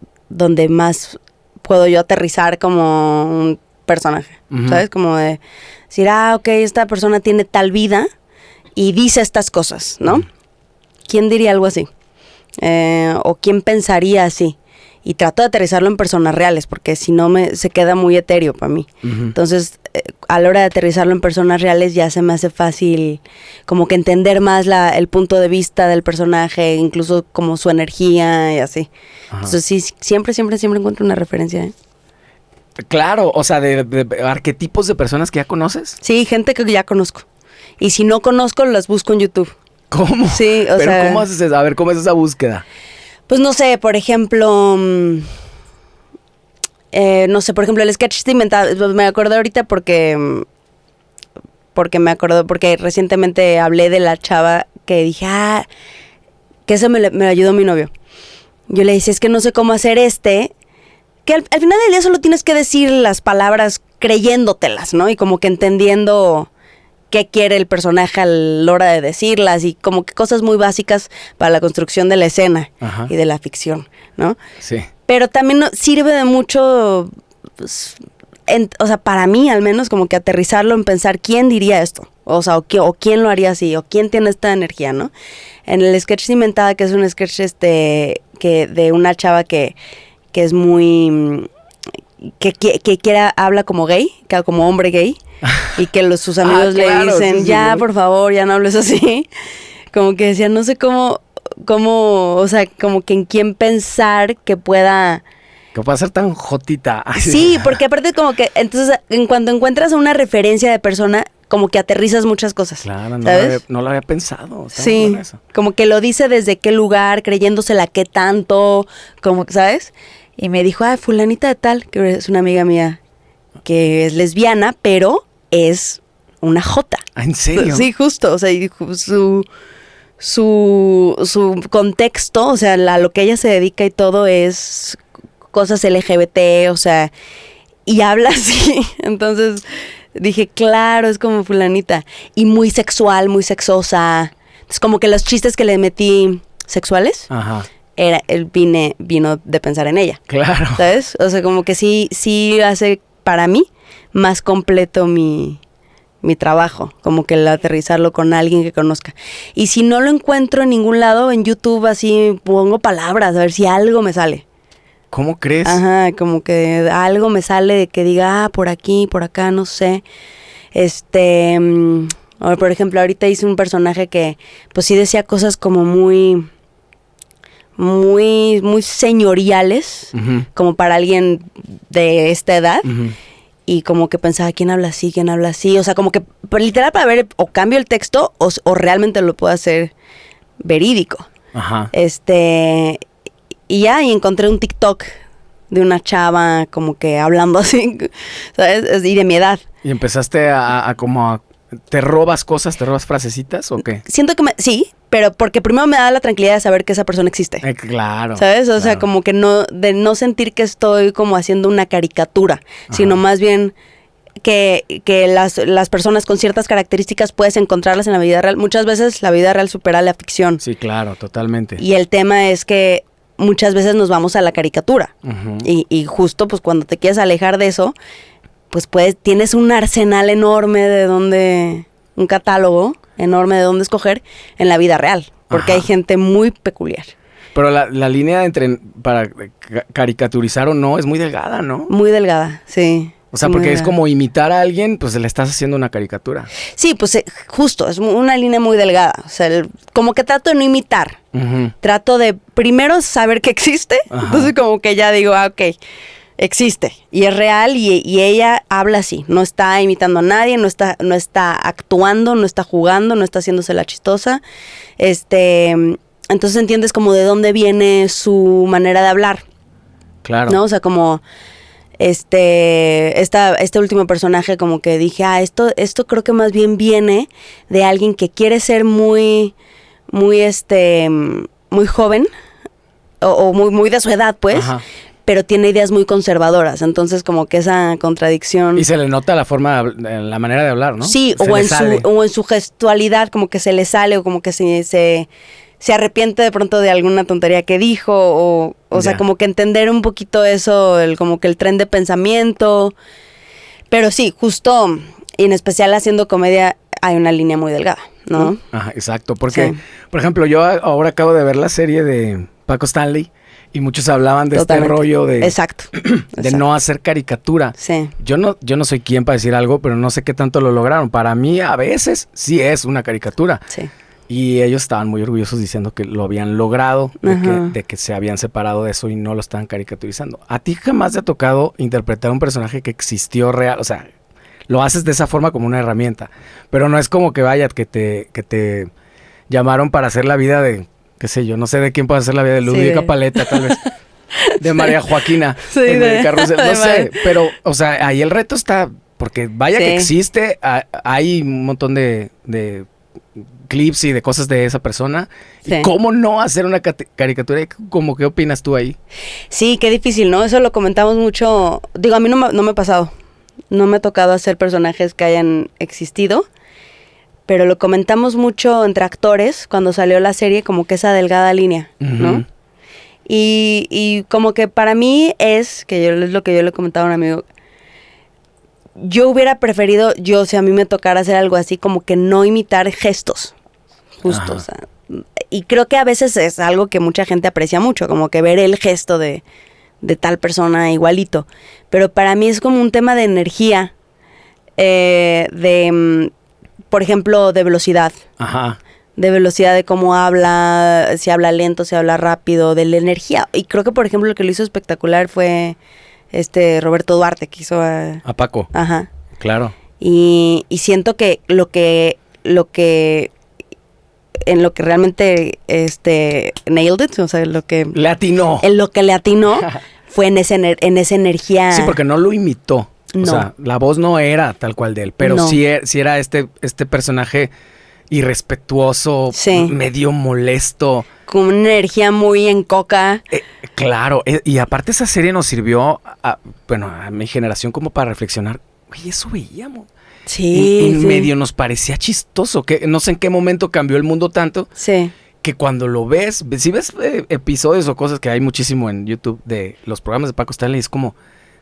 más puedo yo aterrizar como un personaje, ¿sabes? Como de decir, ok, esta persona tiene tal vida y dice estas cosas, ¿no? ¿Quién diría algo así? O quién pensaría así. y trato de aterrizarlo en personas reales, porque si no se queda muy etéreo para mí. Entonces, a la hora de aterrizarlo en personas reales ya se me hace fácil como que entender más el punto de vista del personaje, incluso como su energía y así. Entonces sí, siempre encuentro una referencia, ¿eh? Claro, o sea, de arquetipos de personas que ya conoces. Sí, gente que ya conozco. Y si no conozco, las busco en YouTube. ¿Cómo? Sí, o Pero sea, ¿cómo haces eso? A ver, ¿cómo es esa búsqueda? pues no sé, por ejemplo, no sé, por ejemplo, el sketch de inventado, me acordé ahorita porque recientemente hablé de la chava que dije, que eso me ayudó mi novio. Yo le dije, es que no sé cómo hacer que al final del día solo tienes que decir las palabras creyéndotelas, ¿no? Y como que entendiendo qué quiere el personaje a la hora de decirlas y como que cosas muy básicas para la construcción de la escena y de la ficción, ¿no? Sí. Pero también sirve de mucho, pues, o sea, para mí al menos como que aterrizarlo en pensar quién diría esto, o sea, o quién lo haría así, o quién tiene esta energía, ¿no? En el sketch Cimentada, que es un sketch que de una chava que es muy que habla como gay, como hombre gay, y que sus amigos claro, le dicen, sí, ya, ¿no? por favor, ya no hables así. Como que decía, no sé cómo, o sea, como que en quién pensar que pueda... Que pueda ser tan jotita. Sí, porque aparte como que, entonces, en cuanto encuentras una referencia de persona, como que aterrizas muchas cosas. Claro, ¿sabes? no lo había pensado. Sí, como que lo dice desde qué lugar, creyéndosela qué tanto, como, ¿sabes? Y me dijo, fulanita de tal, que es una amiga mía, que es lesbiana, pero es una jota. ¿En serio? Sí, justo, o sea, y su contexto, o sea, a lo que ella se dedica y todo es cosas LGBT, o sea, y habla así. Entonces dije, claro, es como fulanita. Y muy sexual, muy sexosa. Entonces como que los chistes que le metí sexuales, vino de pensar en ella. Claro. ¿Sabes? O sea, como que sí hace para mí más completo mi trabajo, como que el aterrizarlo con alguien que conozca. Y si no lo encuentro en ningún lado, en YouTube así pongo palabras, a ver si algo me sale. ¿Cómo crees? Ajá, como que algo me sale de que diga, por aquí, por acá, no sé. Por ejemplo, ahorita hice un personaje que pues sí decía cosas como muy señoriales, como para alguien de esta edad. Y como que pensaba, ¿quién habla así? ¿Quién habla así? O sea, como que literal para ver, o cambio el texto o realmente lo puedo hacer verídico. Ajá. Y encontré un TikTok de una chava como que hablando así, ¿sabes? Y de mi edad. ¿Y empezaste te robas cosas, te robas frasecitas o qué? Siento que sí, pero porque primero me da la tranquilidad de saber que esa persona existe. Claro. ¿Sabes? O claro. sea, como que de no sentir que estoy como haciendo una caricatura, sino más bien que las personas con ciertas características puedes encontrarlas en la vida real. Muchas veces la vida real supera la ficción. Sí, claro, totalmente. Y el tema es que muchas veces nos vamos a la caricatura. Y justo pues cuando te quieres alejar de eso, pues tienes un arsenal enorme un catálogo enorme de dónde escoger en la vida real. Porque hay gente muy peculiar. Pero la línea para caricaturizar o no es muy delgada, ¿no? Muy delgada, sí. O sea, porque es como imitar a alguien, pues le estás haciendo una caricatura. Sí, pues justo, es una línea muy delgada. O sea, como que trato de no imitar. Trato de primero saber que existe. Entonces como que ya digo, ok, existe. Y es real y ella habla así. No está imitando a nadie, no está actuando, no está jugando, no está haciéndose la chistosa. Entonces entiendes como de dónde viene su manera de hablar. Claro. ¿No? O sea, como este último personaje como que dije, esto creo que más bien viene de alguien que quiere ser muy joven o muy de su edad, pues. Pero tiene ideas muy conservadoras, entonces como que esa contradicción... Y se le nota la manera de hablar, ¿no? Sí, o en su gestualidad, como que se le sale, o como que se arrepiente de pronto de alguna tontería que dijo, o sea, como que entender un poquito eso, como que el tren de pensamiento. Pero sí, justo, y en especial haciendo comedia, hay una línea muy delgada, ¿no? Ajá, exacto, porque, por ejemplo, yo ahora acabo de ver la serie de Paco Stanley, Y muchos hablaban de Totalmente. este rollo de, Exacto. de no hacer caricatura. Sí. Yo no soy quien para decir algo, pero no sé qué tanto lo lograron. Para mí, a veces, sí es una caricatura. Sí. Y ellos estaban muy orgullosos diciendo que lo habían logrado, Ajá. de que se habían separado de eso y no lo estaban caricaturizando. ¿A ti jamás te ha tocado interpretar un personaje que existió real? O sea, lo haces de esa forma como una herramienta. Pero no es como que vaya, que te llamaron para hacer la vida de, qué sé yo, no sé de quién puede hacer la vida de Ludwika de- Paleta, tal vez. De María Joaquina. Sí, en de- el carrusel, de no sé. María. Pero, o sea, ahí el reto está, porque vaya Sí. que existe, hay un montón de clips y de cosas de esa persona. Sí. ¿Y cómo no hacer una caricatura? ¿Cómo qué opinas tú ahí? Sí, qué difícil, ¿no? Eso lo comentamos mucho. Digo, a mí no me ha pasado. No me ha tocado hacer personajes que hayan existido. Pero lo comentamos mucho entre actores cuando salió la serie, como que esa delgada línea, ¿no? Ujú. Y como que para mí es lo que yo le comentaba a un amigo. Yo hubiera preferido, si a mí me tocara hacer algo así, como que no imitar gestos. Justo, Ajá. o sea. Y creo que a veces es algo que mucha gente aprecia mucho, como que ver el gesto de tal persona igualito. Pero para mí es como un tema de energía, por ejemplo, de velocidad. Ajá. De velocidad de cómo habla, si habla lento, si habla rápido, de la energía. Y creo que, por ejemplo, el que lo hizo espectacular fue Roberto Duarte, que hizo A Paco. ajá. Claro. Y siento que en lo que realmente nailed it, o sea, Le atinó. en lo que le atinó fue en esa energía. Sí, porque no lo imitó. No. O sea, la voz no era tal cual de él, pero No. sí era este personaje irrespetuoso, Sí. medio molesto. Con una energía muy en coca. Claro, y aparte esa serie nos sirvió, a mi generación como para reflexionar. Oye, eso veíamos. Sí, Y sí. medio nos parecía chistoso, que no sé en qué momento cambió el mundo tanto, Sí. que cuando lo ves, si ves episodios o cosas que hay muchísimo en YouTube de los programas de Paco Stanley, es como,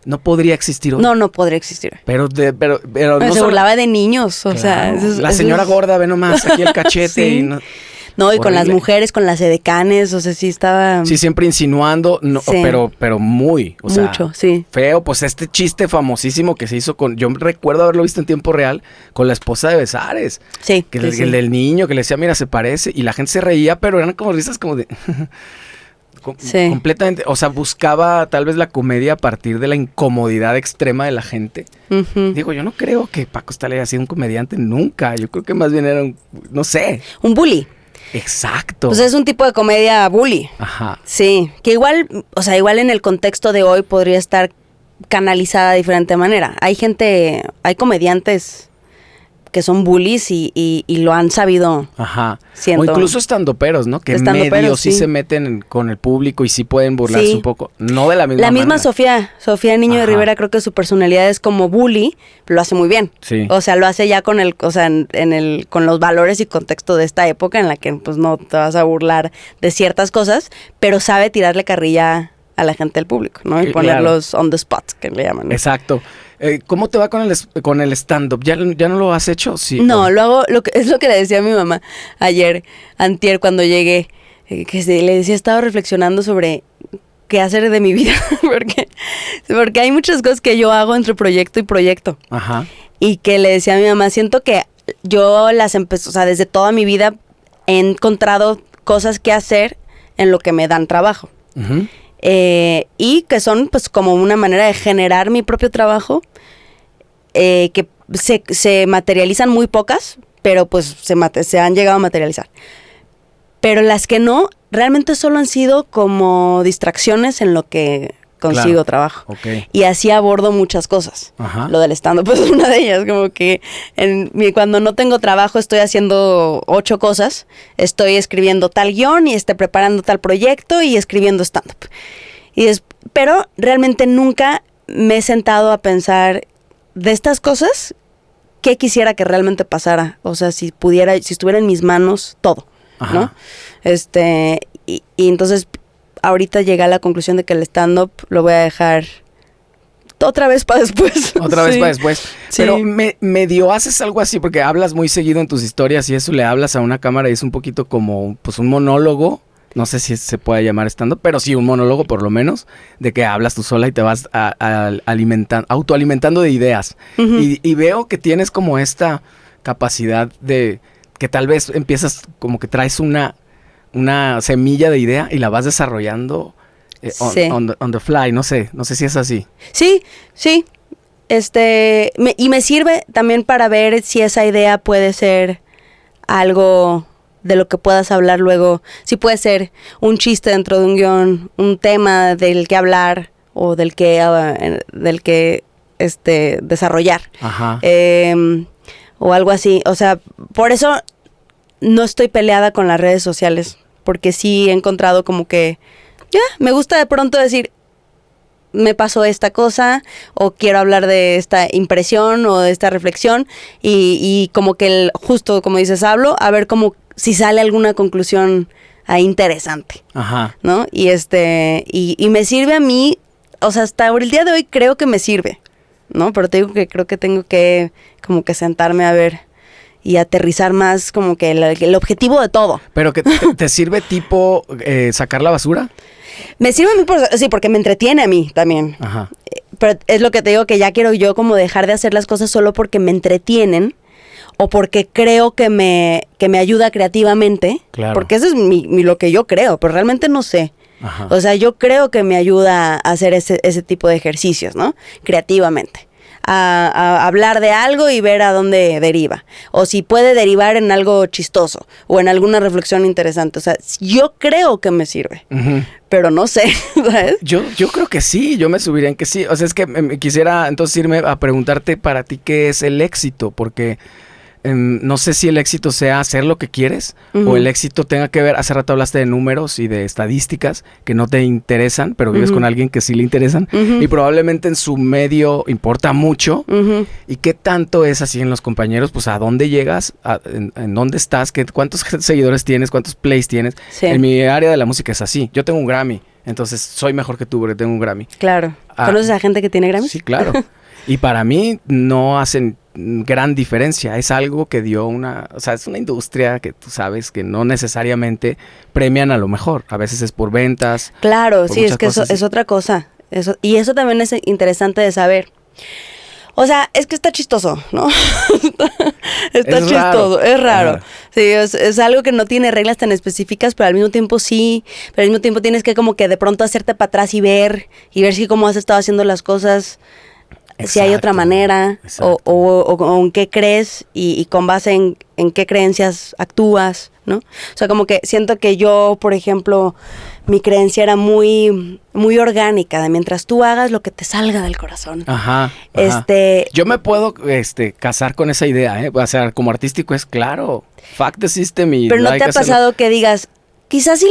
no podría existir hoy. No podría existir. Pero Pero no se solo- burlaba de niños, o sea. Claro, eso la eso señora gorda, ve nomás, aquí el cachete. Sí. Y no- No, y con las horrible. mujeres, con las edecanes, o sea, sí estaba sí, siempre insinuando, no, Sí. pero muy, o sea, mucho, sí. feo. Pues este chiste famosísimo que se hizo yo recuerdo haberlo visto en tiempo real con la esposa de Besares, Sí, que sí, sí. el del niño que le decía, mira, se parece, y la gente se reía, pero eran como risas como de... Sí. Completamente, o sea, buscaba tal vez la comedia a partir de la incomodidad extrema de la gente. Ujú. Digo, yo no creo que Paco Stanley haya sido un comediante nunca, yo creo que más bien era no sé. Un bully. Exacto. Pues es un tipo de comedia bully. Ajá. Sí, que igual, o sea, igual en el contexto de hoy podría estar canalizada de diferente manera. Hay comediantes que son bullies y lo han sabido. Ajá. Siento. O incluso estandoperos, ¿no? Que Estandoperos, medio sí sí. se meten con el público y sí pueden burlarse Sí. un poco. No de la misma La misma manera. Sofía Niño de Ajá. Rivera, creo que su personalidad es como bully, lo hace muy bien. Sí. O sea, lo hace ya con con los valores y contexto de esta época en la que pues no te vas a burlar de ciertas cosas, pero sabe tirarle carrilla a la gente del público, ¿no? Y Claro. ponerlos on the spot, que le llaman, ¿no? Exacto. ¿Cómo te va con el stand-up? ¿Ya no lo has hecho? Sí. No, lo hago, es lo que le decía a mi mamá antier cuando llegué, le decía, estaba reflexionando sobre qué hacer de mi vida, porque hay muchas cosas que yo hago entre proyecto y proyecto, Ajá. y que le decía a mi mamá, siento que yo las empecé, o sea, desde toda mi vida he encontrado cosas que hacer en lo que me dan trabajo. Ujú. Y que son pues como una manera de generar mi propio trabajo, que se materializan muy pocas, pero pues se han llegado a materializar. Pero las que no, realmente solo han sido como distracciones en lo que consigo Claro. trabajo. Ok. Y así abordo muchas cosas. Ajá. Lo del stand-up pues, es una de ellas, como que cuando no tengo trabajo estoy haciendo 8 cosas, estoy escribiendo tal guión y preparando tal proyecto y escribiendo stand-up. Pero realmente nunca me he sentado a pensar de estas cosas, ¿qué quisiera que realmente pasara? O sea, si estuviera en mis manos todo, Ajá. ¿no? Y entonces ahorita llegué a la conclusión de que el stand-up lo voy a dejar otra vez para después. Otra vez Sí. para después. Sí. Pero medio haces algo así, porque hablas muy seguido en tus historias y eso le hablas a una cámara y es un poquito como pues un monólogo No sé si se puede llamar stand-up, pero sí un monólogo por lo menos, de que hablas tú sola y te vas autoalimentando de ideas. Ujú. Y veo que tienes como esta capacidad de que tal vez empiezas como que traes una semilla de idea y la vas desarrollando Sí. on the fly. No sé si es así. Sí, sí. Y me sirve también para ver si esa idea puede ser algo de lo que puedas hablar luego. Si puede ser un chiste dentro de un guión, un tema del que hablar o del que desarrollar. Ajá. O algo así. O sea, por eso no estoy peleada con las redes sociales, porque sí he encontrado como que ya, me gusta de pronto decir, me pasó esta cosa, o quiero hablar de esta impresión o de esta reflexión, y como que justo como dices, hablo, a ver como si sale alguna conclusión ahí interesante, Ajá. ¿no? Y me sirve a mí, o sea, hasta el día de hoy creo que me sirve, ¿no? Pero te digo que creo que tengo que como que sentarme a ver y aterrizar más como que el objetivo de todo. Pero que te sirve tipo sacar la basura. Me sirve a mí, sí, porque me entretiene a mí también. Ajá. Pero es lo que te digo, que ya quiero yo como dejar de hacer las cosas solo porque me entretienen o porque creo que me ayuda creativamente. Claro. Porque eso es lo que yo creo, pero realmente no sé. Ajá. O sea, yo creo que me ayuda a hacer ese tipo de ejercicios, ¿no? Creativamente. A hablar de algo y ver a dónde deriva. O si puede derivar en algo chistoso o en alguna reflexión interesante. O sea, yo creo que me sirve, Ujú. pero no sé, ¿sabes? Yo creo que sí, yo me subiría en que sí. O sea, es que quisiera entonces irme a preguntarte para ti qué es el éxito, porque no sé si el éxito sea hacer lo que quieres o el éxito tenga que ver, hace rato hablaste de números y de estadísticas que no te interesan, pero vives con alguien que sí le interesan y probablemente en su medio importa mucho. ¿Y qué tanto es así en los compañeros? Pues a dónde llegas, en dónde estás, cuántos seguidores tienes, cuántos plays tienes. Sí. En mi área de la música es así. Yo tengo un Grammy, entonces soy mejor que tú porque tengo un Grammy. Claro. ¿Conoces a gente que tiene Grammy? Sí, claro. Y para mí no hacen gran diferencia. Es algo que dio o sea, es una industria que tú sabes que no necesariamente premian a lo mejor. A veces es por ventas. Claro, por sí, muchas es que eso cosas. es otra cosa. Y eso también es interesante de saber. O sea, es que está chistoso, ¿no? Está Es chistoso, raro. es raro. Ajá. Sí, es algo que no tiene reglas tan específicas, pero al mismo tiempo sí. Pero al mismo tiempo tienes que como que de pronto hacerte para atrás y ver si cómo has estado haciendo las cosas, si hay otra Exacto, manera, exacto. o en qué crees y con base en qué creencias actúas, ¿no? O sea, como que siento que yo, por ejemplo, mi creencia era muy, muy orgánica, de mientras tú hagas lo que te salga del corazón. Ajá. Yo me puedo casar con esa idea, ¿eh? O sea, como artístico es claro. Fuck the system y Pero ¿no hay te que ha hacerlo. pasado que digas, quizás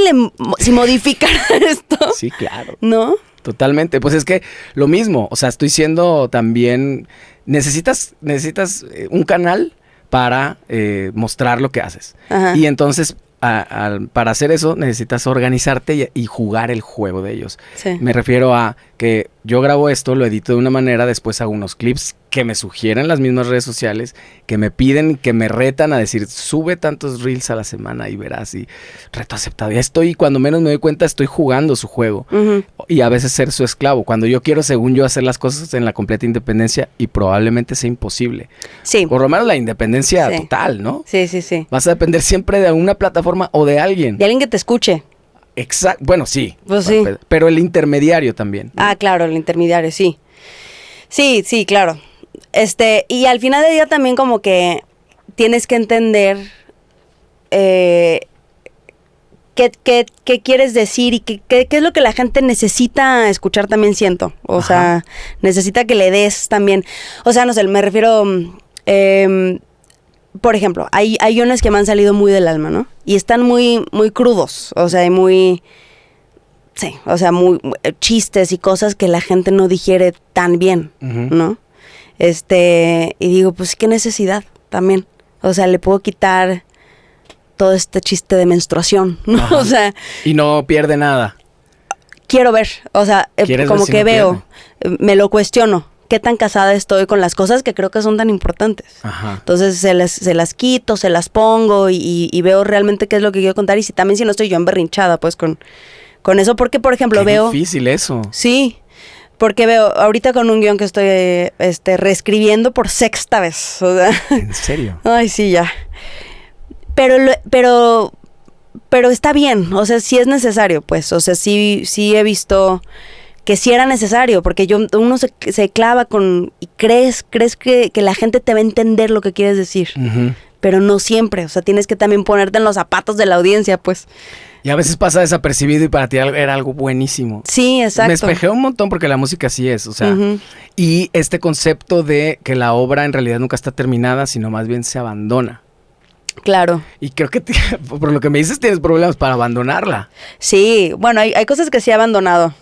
si modificara esto, Sí, claro. ¿no? Totalmente. Pues es que lo mismo. O sea, estoy siendo también... Necesitas un canal para mostrar lo que haces. Ajá. Y entonces, para hacer eso, necesitas organizarte y jugar el juego de ellos. Sí. Me refiero a que yo grabo esto, lo edito de una manera, después hago unos clips que me sugieren las mismas redes sociales, que me piden, que me retan a decir, sube tantos reels a la semana y verás, y reto aceptado. Ya estoy, cuando menos me doy cuenta, estoy jugando su juego. Ujú. Y a veces ser su esclavo, cuando yo quiero, según yo, hacer las cosas en la completa independencia y probablemente sea imposible. Sí. Por lo menos la independencia Sí. total, ¿no? Sí, sí, sí. Vas a depender siempre de una plataforma o de alguien. De alguien que te escuche. Exacto. Bueno, sí. Pues sí. Pero el intermediario también, ¿no? Ah, claro, el intermediario, sí. Sí, sí, claro. Y al final del día también como que tienes que entender qué quieres decir y qué es lo que la gente necesita escuchar también, siento. O Ajá. sea, necesita que le des también. O sea, no sé, me refiero... por ejemplo, hay guiones que me han salido muy del alma, ¿no? Y están muy, muy crudos, o sea, y muy... Sí, o sea, muy chistes y cosas que la gente no digiere tan bien, Ujú. ¿no? Y digo, pues qué necesidad también. O sea, le puedo quitar todo este chiste de menstruación, ¿no? Ajá. O sea, Y no pierde nada. quiero ver, o sea, ¿Quieres como ver si que no veo, me lo cuestiono, qué tan casada estoy con las cosas que creo que son tan importantes. Ajá. Entonces se las quito, se las pongo y veo realmente qué es lo que quiero contar. Y si también si no estoy yo emberrinchada, pues con eso. Porque, por ejemplo, Qué veo... difícil eso. Sí, porque veo ahorita con un guión que estoy reescribiendo por sexta vez. O sea, ¿En serio? ay, sí, ya. Pero está bien, o sea, sí es necesario, pues. O sea, sí he visto que sí era necesario, porque uno se clava y crees que la gente te va a entender lo que quieres decir. Ujú. Pero no siempre, o sea, tienes que también ponerte en los zapatos de la audiencia, pues. Y a veces pasa desapercibido y para ti era algo buenísimo. Sí, exacto. Me espejé un montón porque la música así es, o sea, Ujú. y este concepto de que la obra en realidad nunca está terminada, sino más bien se abandona. Claro. Y creo que por lo que me dices tienes problemas para abandonarla. Sí, bueno, hay cosas que sí he abandonado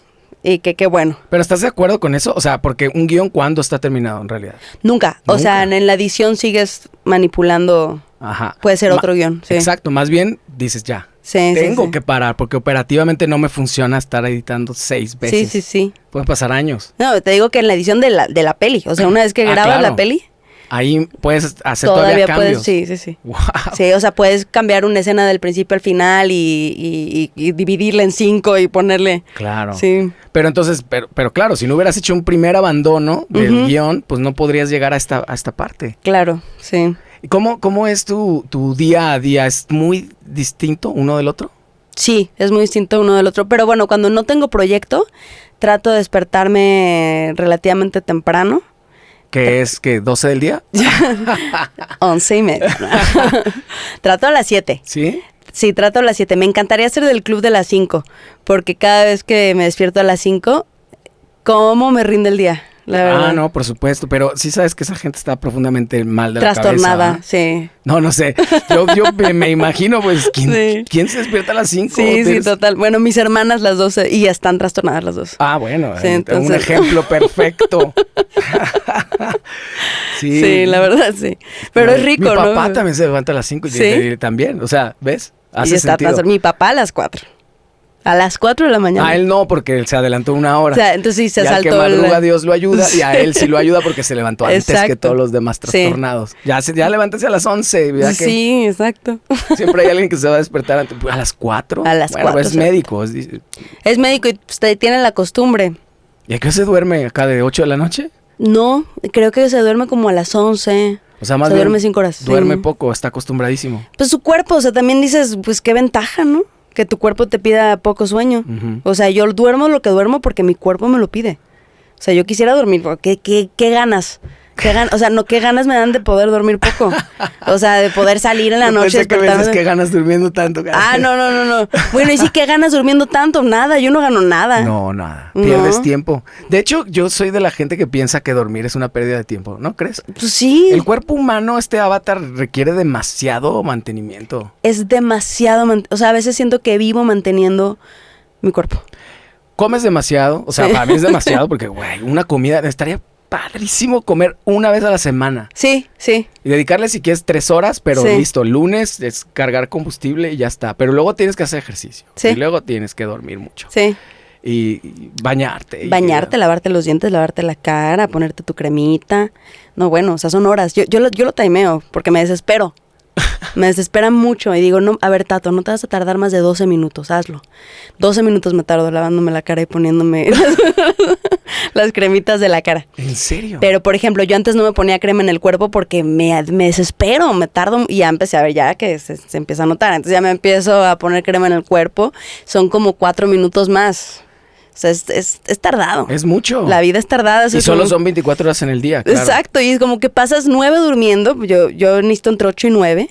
y que qué bueno. ¿Pero estás de acuerdo con eso? O sea, porque un guión, ¿cuándo está terminado en realidad? Nunca. O Nunca. sea, en la edición sigues manipulando. Ajá. Puede ser otro guión, sí. Exacto, más bien dices ya. Sí, Tengo sí. que parar porque operativamente no me funciona estar editando 6 veces. Sí. Pueden pasar años. No, te digo que en la edición de la peli, o sea, una vez que grabas claro. la peli, Ahí puedes hacer todavía cambios. puedes, sí. Wow. Sí, o sea, puedes cambiar una escena del principio al final y dividirla en 5 y ponerle... Claro. Sí. Pero entonces, pero claro, si no hubieras hecho un primer abandono del guión, pues no podrías llegar a esta parte. Claro, sí. ¿Y cómo es tu día a día? ¿Es muy distinto uno del otro? Sí, es muy distinto uno del otro. Pero bueno, cuando no tengo proyecto, trato de despertarme relativamente temprano. ¿Qué es? ¿Qué? ¿12 del día? 11:30. Trato a las 7. ¿Sí? Sí, trato a las 7. Me encantaría ser del club de las 5, porque cada vez que me despierto a las 5, ¿cómo me rinde el día? La verdad. No, por supuesto, pero sí sabes que esa gente está profundamente mal de la cabeza. Trastornada, ¿eh? sí. No sé. Yo me imagino, pues, Sí. ¿quién se despierta a las 5? Sí, total. Bueno, mis hermanas las dos y ya están trastornadas las dos. Ah, bueno, Sí, entonces... un ejemplo perfecto. Sí, la verdad, sí. Pero es rico, mi ¿no? papá también se levanta a las 5 y ¿Sí? también, o sea, ¿ves? Y Hace está sentido. mi papá a las 4. A las 4 de la mañana. A él no, porque él se adelantó una hora. O sea, entonces sí se y al que saltó madruga Dios lo ayuda y a él sí lo ayuda porque se levantó antes Exacto. que todos los demás trastornados. Ya levántese a las 11. ¿Verdad que Sí, exacto. siempre hay alguien que se va a despertar antes? ¿A las 4? A las 4, Es sí. médico. Es médico y pues, tiene la costumbre. ¿Y a qué se duerme acá de 8 de la noche? No, creo que se duerme como a las 11. O sea, más Se bien duerme 5 horas. duerme sí. poco, está acostumbradísimo. Pues su cuerpo, o sea, también dices, pues qué ventaja, ¿no? Que tu cuerpo te pida poco sueño. Ujú. O sea, yo duermo lo que duermo porque mi cuerpo me lo pide. O sea, yo quisiera dormir, ¿qué ganas? O sea, no, ¿qué ganas me dan de poder dormir poco? O sea, de poder salir en la Yo noche. pensé que me dices despertarme. que ganas durmiendo tanto. Ah, no. Bueno, y sí, ¿qué ganas durmiendo tanto? Nada, yo no gano nada. No, nada. No. Pierdes tiempo. De hecho, yo soy de la gente que piensa que dormir es una pérdida de tiempo, ¿no crees? Pues sí. El cuerpo humano, este avatar, requiere demasiado mantenimiento. Es demasiado, o sea, a veces siento que vivo manteniendo mi cuerpo. Comes demasiado, o sea, Sí. para mí es demasiado porque, güey, una comida, estaría padrísimo comer una vez a la semana. Sí. Y dedicarle si quieres 3 horas, pero Sí. listo, lunes es cargar combustible y ya está. Pero luego tienes que hacer ejercicio. Sí. Y luego tienes que dormir mucho. Sí. Y bañarte. Bañarte, lavarte los dientes, lavarte la cara, ponerte tu cremita. No, bueno, o sea, son horas. Yo lo timeo porque me desespero. Me desespera mucho y digo, no, a ver, Tato, no te vas a tardar más de 12 minutos, hazlo. 12 minutos me tardo lavándome la cara y poniéndome las cremitas de la cara. ¿En serio? Pero, por ejemplo, yo antes no me ponía crema en el cuerpo porque me desespero, me tardo y ya empecé a ver ya que se empieza a notar. Entonces ya me empiezo a poner crema en el cuerpo. Son como 4 minutos más. O sea, es tardado. Es mucho. La vida es tardada. Y solo son 24 horas en el día, claro. Exacto, y es como que pasas 9 durmiendo. Yo necesito entre 8 y 9.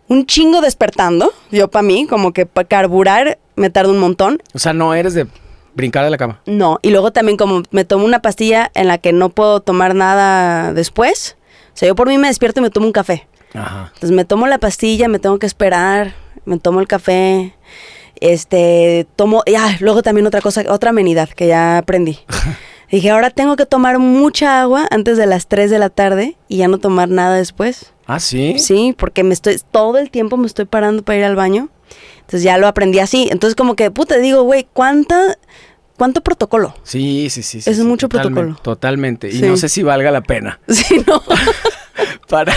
Un chingo despertando. Yo para mí, como que para carburar me tardo un montón. O sea, no eres de brincar de la cama. No, y luego también como me tomo una pastilla en la que no puedo tomar nada después. O sea, yo por mí me despierto y me tomo un café. Ajá. Entonces me tomo la pastilla, me tengo que esperar, me tomo el café, luego también otra amenidad que ya aprendí. Dije, ahora tengo que tomar mucha agua antes de las 3 de la tarde y ya no tomar nada después. ¿Ah, sí? Sí, porque todo el tiempo me estoy parando para ir al baño. Entonces ya lo aprendí así. Entonces como que, puta, digo, güey, ¿cuánta ¿Cuánto protocolo? Sí. Es mucho protocolo. Totalmente. Y Sí. no sé si valga la pena Sí, no. para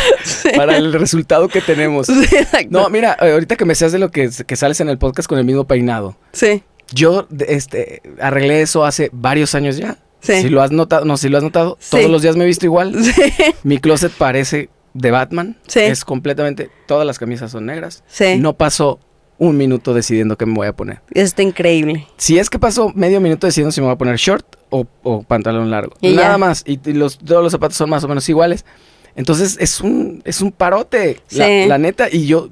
el resultado que tenemos. Sí, exacto. No, mira, ahorita que me seas de lo que sales en el podcast con el mismo peinado. Sí. Yo arreglé eso hace varios años ya. Sí. Si lo has notado, Sí. todos los días me he visto igual. Sí. Mi closet parece de Batman. Sí. Es completamente, todas las camisas son negras. Sí. No paso un minuto decidiendo qué me voy a poner. Está increíble. Si es que paso medio minuto decidiendo si me voy a poner short o pantalón largo. Y Nada ya. más. Y todos los zapatos son más o menos iguales. Entonces es un parote, Sí. la neta. Y yo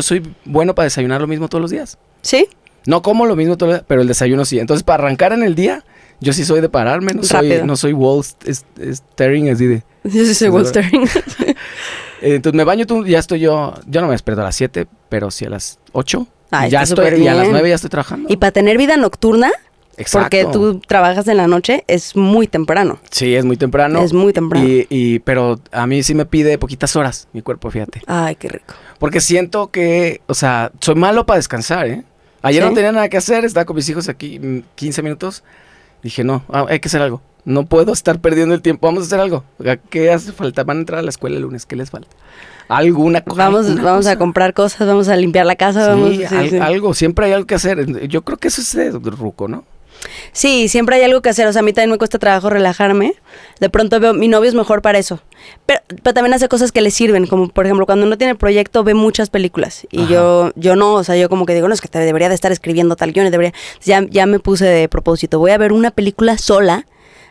soy bueno para desayunar lo mismo todos los días. ¿Sí? No como lo mismo todos los días, pero el desayuno sí. Entonces para arrancar en el día, yo sí soy de pararme. Rápido. No soy wall staring así de... Yo sí soy Sí, Wallstering. Entonces me baño, ya estoy yo no me despierto a las 7, pero sí a las 8. Ah, ya está estoy, y a las superbién. 9 ya estoy trabajando. Y para tener vida nocturna, Exacto. porque tú trabajas en la noche, es muy temprano. Sí, es muy temprano. Es muy temprano. Pero a mí sí me pide poquitas horas mi cuerpo, fíjate. Ay, qué rico. Porque siento que, o sea, soy malo para descansar, ¿eh? Ayer ¿Sí? no tenía nada que hacer, estaba con mis hijos aquí 15 minutos. Dije, no, hay que hacer algo. No puedo estar perdiendo el tiempo, vamos a hacer algo. ¿Qué hace falta? Van a entrar a la escuela el lunes, ¿qué les falta? Alguna cosa. Vamos a comprar cosas, vamos a limpiar la casa, vamos. Sí, Sí, sí. algo, siempre hay algo que hacer. Yo creo que eso es de ruco, ¿no? Sí, siempre hay algo que hacer. O sea, a mí también me cuesta trabajo relajarme. De pronto veo, mi novio es mejor para eso. Pero también hace cosas que le sirven. Como, por ejemplo, cuando no tiene proyecto, ve muchas películas. Y Ajá. yo no. O sea, yo como que digo, no, es que debería de estar escribiendo tal guión. Ya me puse de propósito. Voy a ver una película sola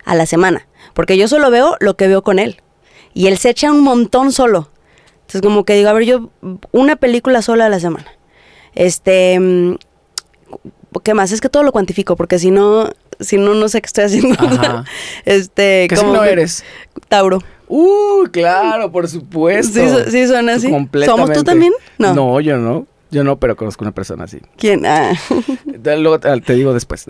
a la semana. Porque yo solo veo lo que veo con él. Y él se echa un montón solo. Entonces, como que digo, a ver, yo una película sola a la semana. ¿Qué más? Es que todo lo cuantifico, porque si no sé qué estoy haciendo. Ajá. ¿Qué ¿Qué signo eres? Tauro. Claro, por supuesto. Sí suena así. Completamente. ¿Somos tú también? No. No, yo no. Yo no, pero conozco una persona así. ¿Quién? Ah. Luego te digo después.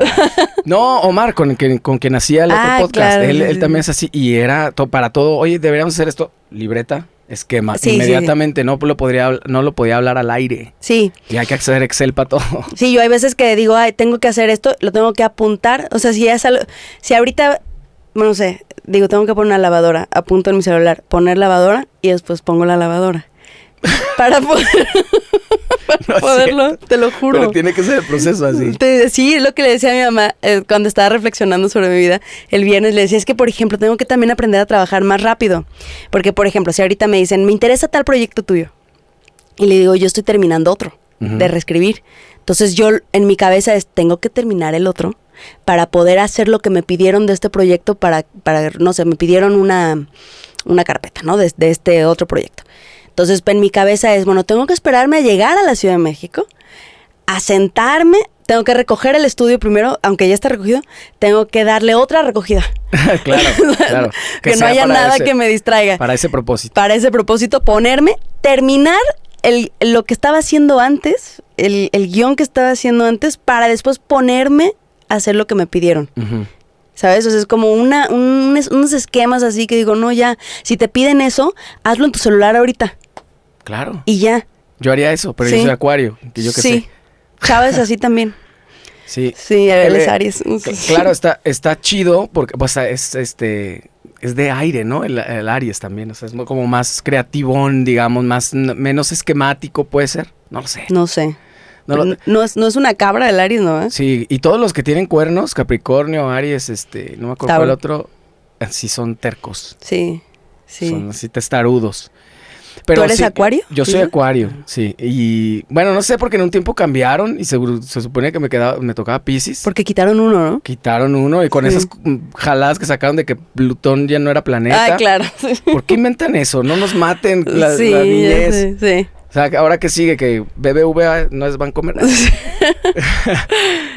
No, Omar, con quien hacía el otro podcast. Claro, Él sí. también es así. Y era para todo. Oye, deberíamos hacer esto. Libreta, esquema. Sí, Inmediatamente no lo podía hablar al aire. Sí. Y hay que hacer Excel para todo. Sí, yo hay veces que digo, ay, tengo que hacer esto, lo tengo que apuntar. O sea, si ahorita, no sé, digo, tengo que poner una lavadora, apunto en mi celular, poner lavadora y después pongo la lavadora. Para poder, No es poderlo, cierto. te lo juro. Pero tiene que ser el proceso así. Sí, es lo que le decía a mi mamá cuando estaba reflexionando sobre mi vida el viernes. Le decía, es que, por ejemplo, tengo que también aprender a trabajar más rápido. Porque, por ejemplo, si ahorita me dicen, me interesa tal proyecto tuyo. Y le digo, yo estoy terminando otro de reescribir. Entonces yo, en mi cabeza tengo que terminar el otro para poder hacer lo que me pidieron de este proyecto para no sé, me pidieron una carpeta, ¿no? De este otro proyecto. Entonces, en mi cabeza es, bueno, tengo que esperarme a llegar a la Ciudad de México, a sentarme, tengo que recoger el estudio primero, aunque ya está recogido, tengo que darle otra recogida. Claro. Que no sea haya para nada que me distraiga. Para ese propósito. Para ese propósito, ponerme, terminar lo que estaba haciendo antes, el guión que estaba haciendo antes, para después ponerme a hacer lo que me pidieron. Ujú. ¿Sabes? O sea, es como unos esquemas así que digo, no, ya, si te piden eso, hazlo en tu celular ahorita. Claro. Y ya. Yo haría eso, pero Sí. yo soy acuario. Que yo qué Sí. sé. Chava es así también. Sí. Sí, él es Aries. Claro, está chido porque pues, es de aire, ¿no? El Aries también. O sea, es como más creativón, digamos, menos esquemático puede ser. No lo sé. No sé. No Pero lo- no es una cabra el Aries, ¿no? Sí, y todos los que tienen cuernos, Capricornio, Aries, no me acuerdo Tauro. cuál otro, sí son tercos. Sí, sí. Son así testarudos. ¿Tú eres sí, acuario? Yo soy ¿Sí? acuario, sí. Y bueno, no sé, porque en un tiempo cambiaron y se suponía que me tocaba Piscis. Porque quitaron uno, ¿no? Quitaron uno y con Sí. esas jaladas que sacaron de que Plutón ya no era planeta. Ah, claro. ¿Por qué inventan eso? No nos maten la Sí, ya niñez. sé, sí. O sea, ahora que sigue, que BBVA no es Bancomer.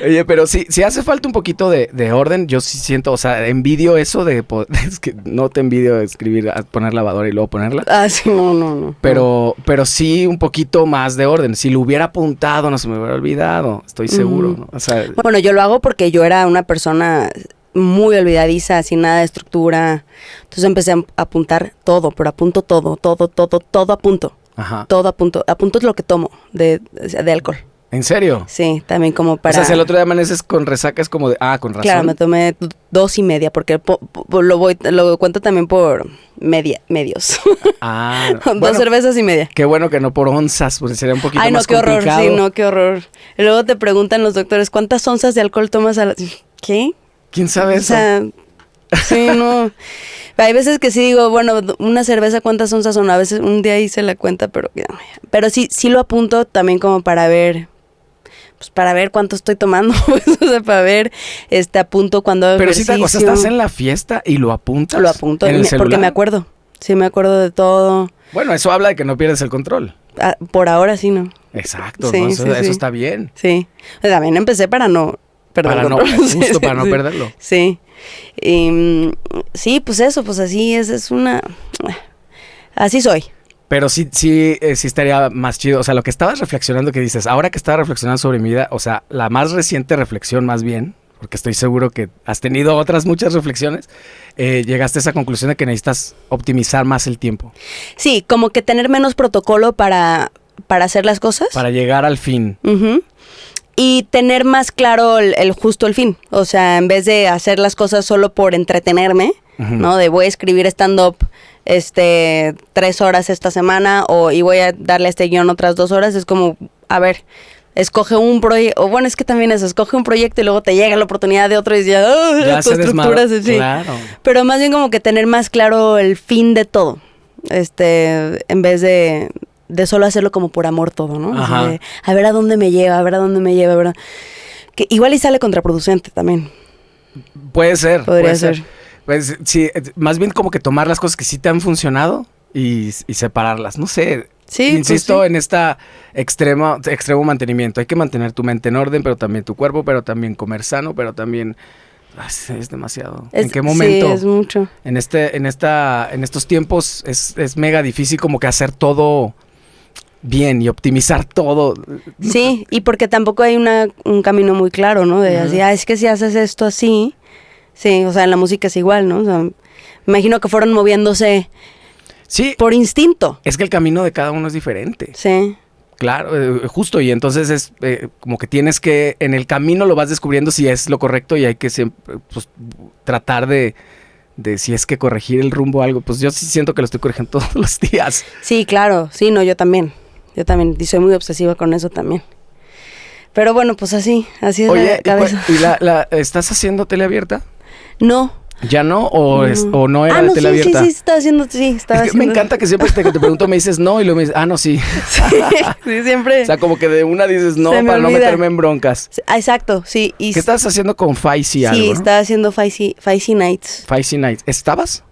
Oye, pero sí hace falta un poquito de orden. Yo sí siento, o sea, envidio eso de es que no te envidio escribir, poner lavadora y luego ponerla. Ah, sí, no. Pero sí un poquito más de orden. Si lo hubiera apuntado, no se me hubiera olvidado. Estoy seguro, ¿no? O sea, Bueno, yo lo hago porque yo era una persona muy olvidadiza, sin nada de estructura. Entonces empecé a apuntar todo, pero apunto todo apunto. ajá. Todo apunto. Apunto es lo que tomo de alcohol. ¿En serio? Sí, también como para... O sea, si el otro día amaneces con resaca es como de, con razón. Claro, me tomé 2.5, porque lo cuento también por medios. Bueno, 2 cervezas y media. Qué bueno que no por onzas, porque sería un poquito Ay, no, más qué horror, complicado. sí, no, qué horror. Y luego te preguntan los doctores, ¿cuántas onzas de alcohol tomas a la...? ¿Qué? ¿Quién sabe O eso? sea, sí, no. Hay veces que sí digo, bueno, una cerveza, ¿cuántas onzas son? A veces un día hice la cuenta, pero sí lo apunto también como para ver, pues para ver cuánto estoy tomando, pues, o sea, para ver, apunto cuando hago Pero sí, ejercicio. o sea, estás en la fiesta y lo apuntas. Lo apunto, en el porque celular. me acuerdo. Sí, me acuerdo de todo. Bueno, eso habla de que no pierdes el control. Por ahora sí, ¿no? Exacto, Sí, ¿no? sí, Eso sí. está bien. Sí. O sea, también empecé para no perder el control. Justo para no perderlo. Sí. Sí, pues eso, pues así es una... Así soy. Pero sí estaría más chido. O sea, lo que estabas reflexionando que dices, ahora que estaba reflexionando sobre mi vida, o sea, la más reciente reflexión más bien, porque estoy seguro que has tenido otras muchas reflexiones, llegaste a esa conclusión de que necesitas optimizar más el tiempo. Sí, como que tener menos protocolo para hacer las cosas. Para llegar al fin. Ujú. Y tener más claro justo el fin. O sea, en vez de hacer las cosas solo por entretenerme, Ujú. ¿no? De voy a escribir stand-up 3 horas esta semana y voy a darle a este guión otras 2 horas. Es como, a ver, escoge un proyecto. O bueno, es que también eso, escoge un proyecto y luego te llega la oportunidad de otro y ya tu estructura se... Sí. Claro. Pero más bien como que tener más claro el fin de todo. En vez de solo hacerlo como por amor todo, ¿no? Ajá. O sea, a ver a dónde me lleva, a ver a dónde me lleva, ¿verdad? Que igual y sale contraproducente también. Puede ser. Podría puede ser. Pues sí, más bien como que tomar las cosas que sí te han funcionado y separarlas. No sé. Sí, Insisto pues sí. en esta extremo mantenimiento. Hay que mantener tu mente en orden, pero también tu cuerpo, pero también comer sano, pero también... Es demasiado. ¿En qué momento? Sí, es mucho. En estos tiempos es mega difícil como que hacer todo bien y optimizar todo. Sí, y porque tampoco hay un camino muy claro, ¿no? De así, es que si haces esto así, sí, o sea, en la música es igual, ¿no? O sea, me imagino que fueron moviéndose Sí, por instinto. es que el camino de cada uno es diferente. Sí, Claro, justo, y entonces es como que tienes que, en el camino lo vas descubriendo si es lo correcto y hay que siempre, pues, tratar de si es que corregir el rumbo o algo. Pues yo sí siento que lo estoy corrigiendo todos los días. sí, claro, sí, no, yo también, y soy muy obsesiva con eso también. Pero bueno, pues así es Oye, la cabeza. ¿y ¿estás haciendo tele abierta? No. ¿Ya no? ¿O no era no, tele sí, abierta? sí, estaba haciendo, estaba Es que me encanta que siempre que te pregunto me dices no y luego me dices, no, sí. Sí, siempre. O sea, como que de una dices no Se me para no olvida. meterme en broncas. Exacto, sí. ¿Qué estás haciendo con Faisy algo, Sí, no? estaba haciendo Faisy Nights. Faisy Nights. ¿Estabas?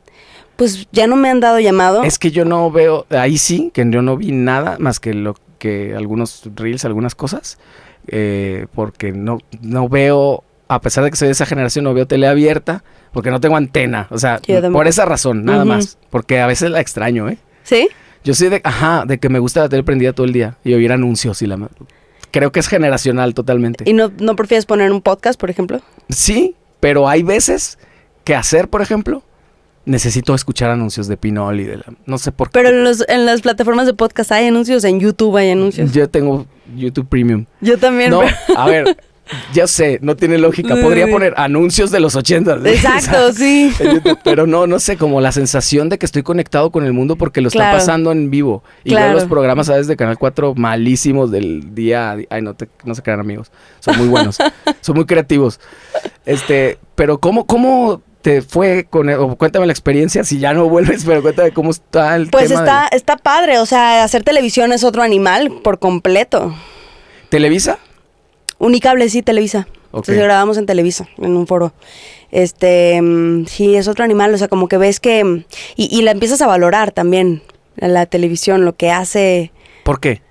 Pues ya no me han dado llamado. Es que yo no veo, ahí sí, que yo no vi nada más que algunos reels, algunas cosas, porque no veo, a pesar de que soy de esa generación, no veo tele abierta, porque no tengo antena, o sea, Yo tampoco. por esa razón, nada Ujú. más, porque a veces la extraño, ¿eh? ¿Sí? Yo soy de que me gusta la tele prendida todo el día y oír anuncios creo que es generacional totalmente. ¿Y no prefieres poner un podcast, por ejemplo? Sí, pero hay veces que hacer, por ejemplo, necesito escuchar anuncios de Pinol y no sé por qué. Pero en las plataformas de podcast hay anuncios, en YouTube hay anuncios. Yo tengo YouTube Premium. Yo también. No, pero- a ver, ya sé, no tiene lógica. Podría poner anuncios de los 80. Exacto, sí. en YouTube, pero no sé, como la sensación de que estoy conectado con el mundo porque lo está Claro. pasando en vivo. Y Claro. veo los programas, ¿sabes? De Canal 4 malísimos del día. Ay, no se crean, amigos. Son muy buenos. Son muy creativos. Pero ¿cómo te fue o cuéntame la experiencia, si ya no vuelves, pero cuéntame cómo está el Pues tema está padre, o sea, hacer televisión es otro animal por completo. ¿Televisa? Unicable, sí, Televisa. Ok. Entonces grabamos en Televisa, en un foro. Sí, es otro animal, o sea, como que ves que... Y la empiezas a valorar también, la televisión, lo que hace... ¿Por qué?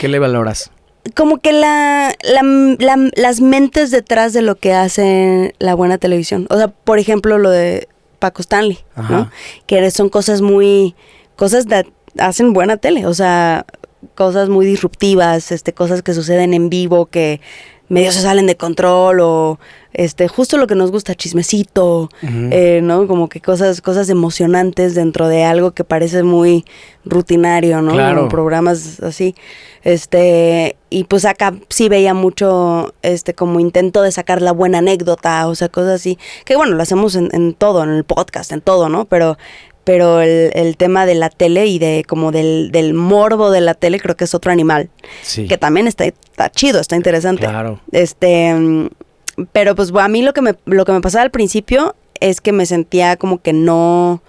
¿Qué le valoras? Como que las mentes detrás de lo que hace la buena televisión. O sea, por ejemplo, lo de Paco Stanley, Ajá. ¿no? Que son cosas hacen buena tele, o sea, cosas muy disruptivas, cosas que suceden en vivo, que medio se salen de control o justo lo que nos gusta, chismecito, ¿no? Como que cosas emocionantes dentro de algo que parece muy rutinario, ¿no? Claro. Como programas así. Y pues acá sí veía mucho como intento de sacar la buena anécdota, o sea, cosas así. Que bueno, lo hacemos en todo, en el podcast, en todo, ¿no? Pero el tema de la tele y de como del morbo de la tele creo que es otro animal. Sí. Que también está chido, está interesante. Claro. Pero pues a mí lo que me pasaba al principio es que me sentía como que no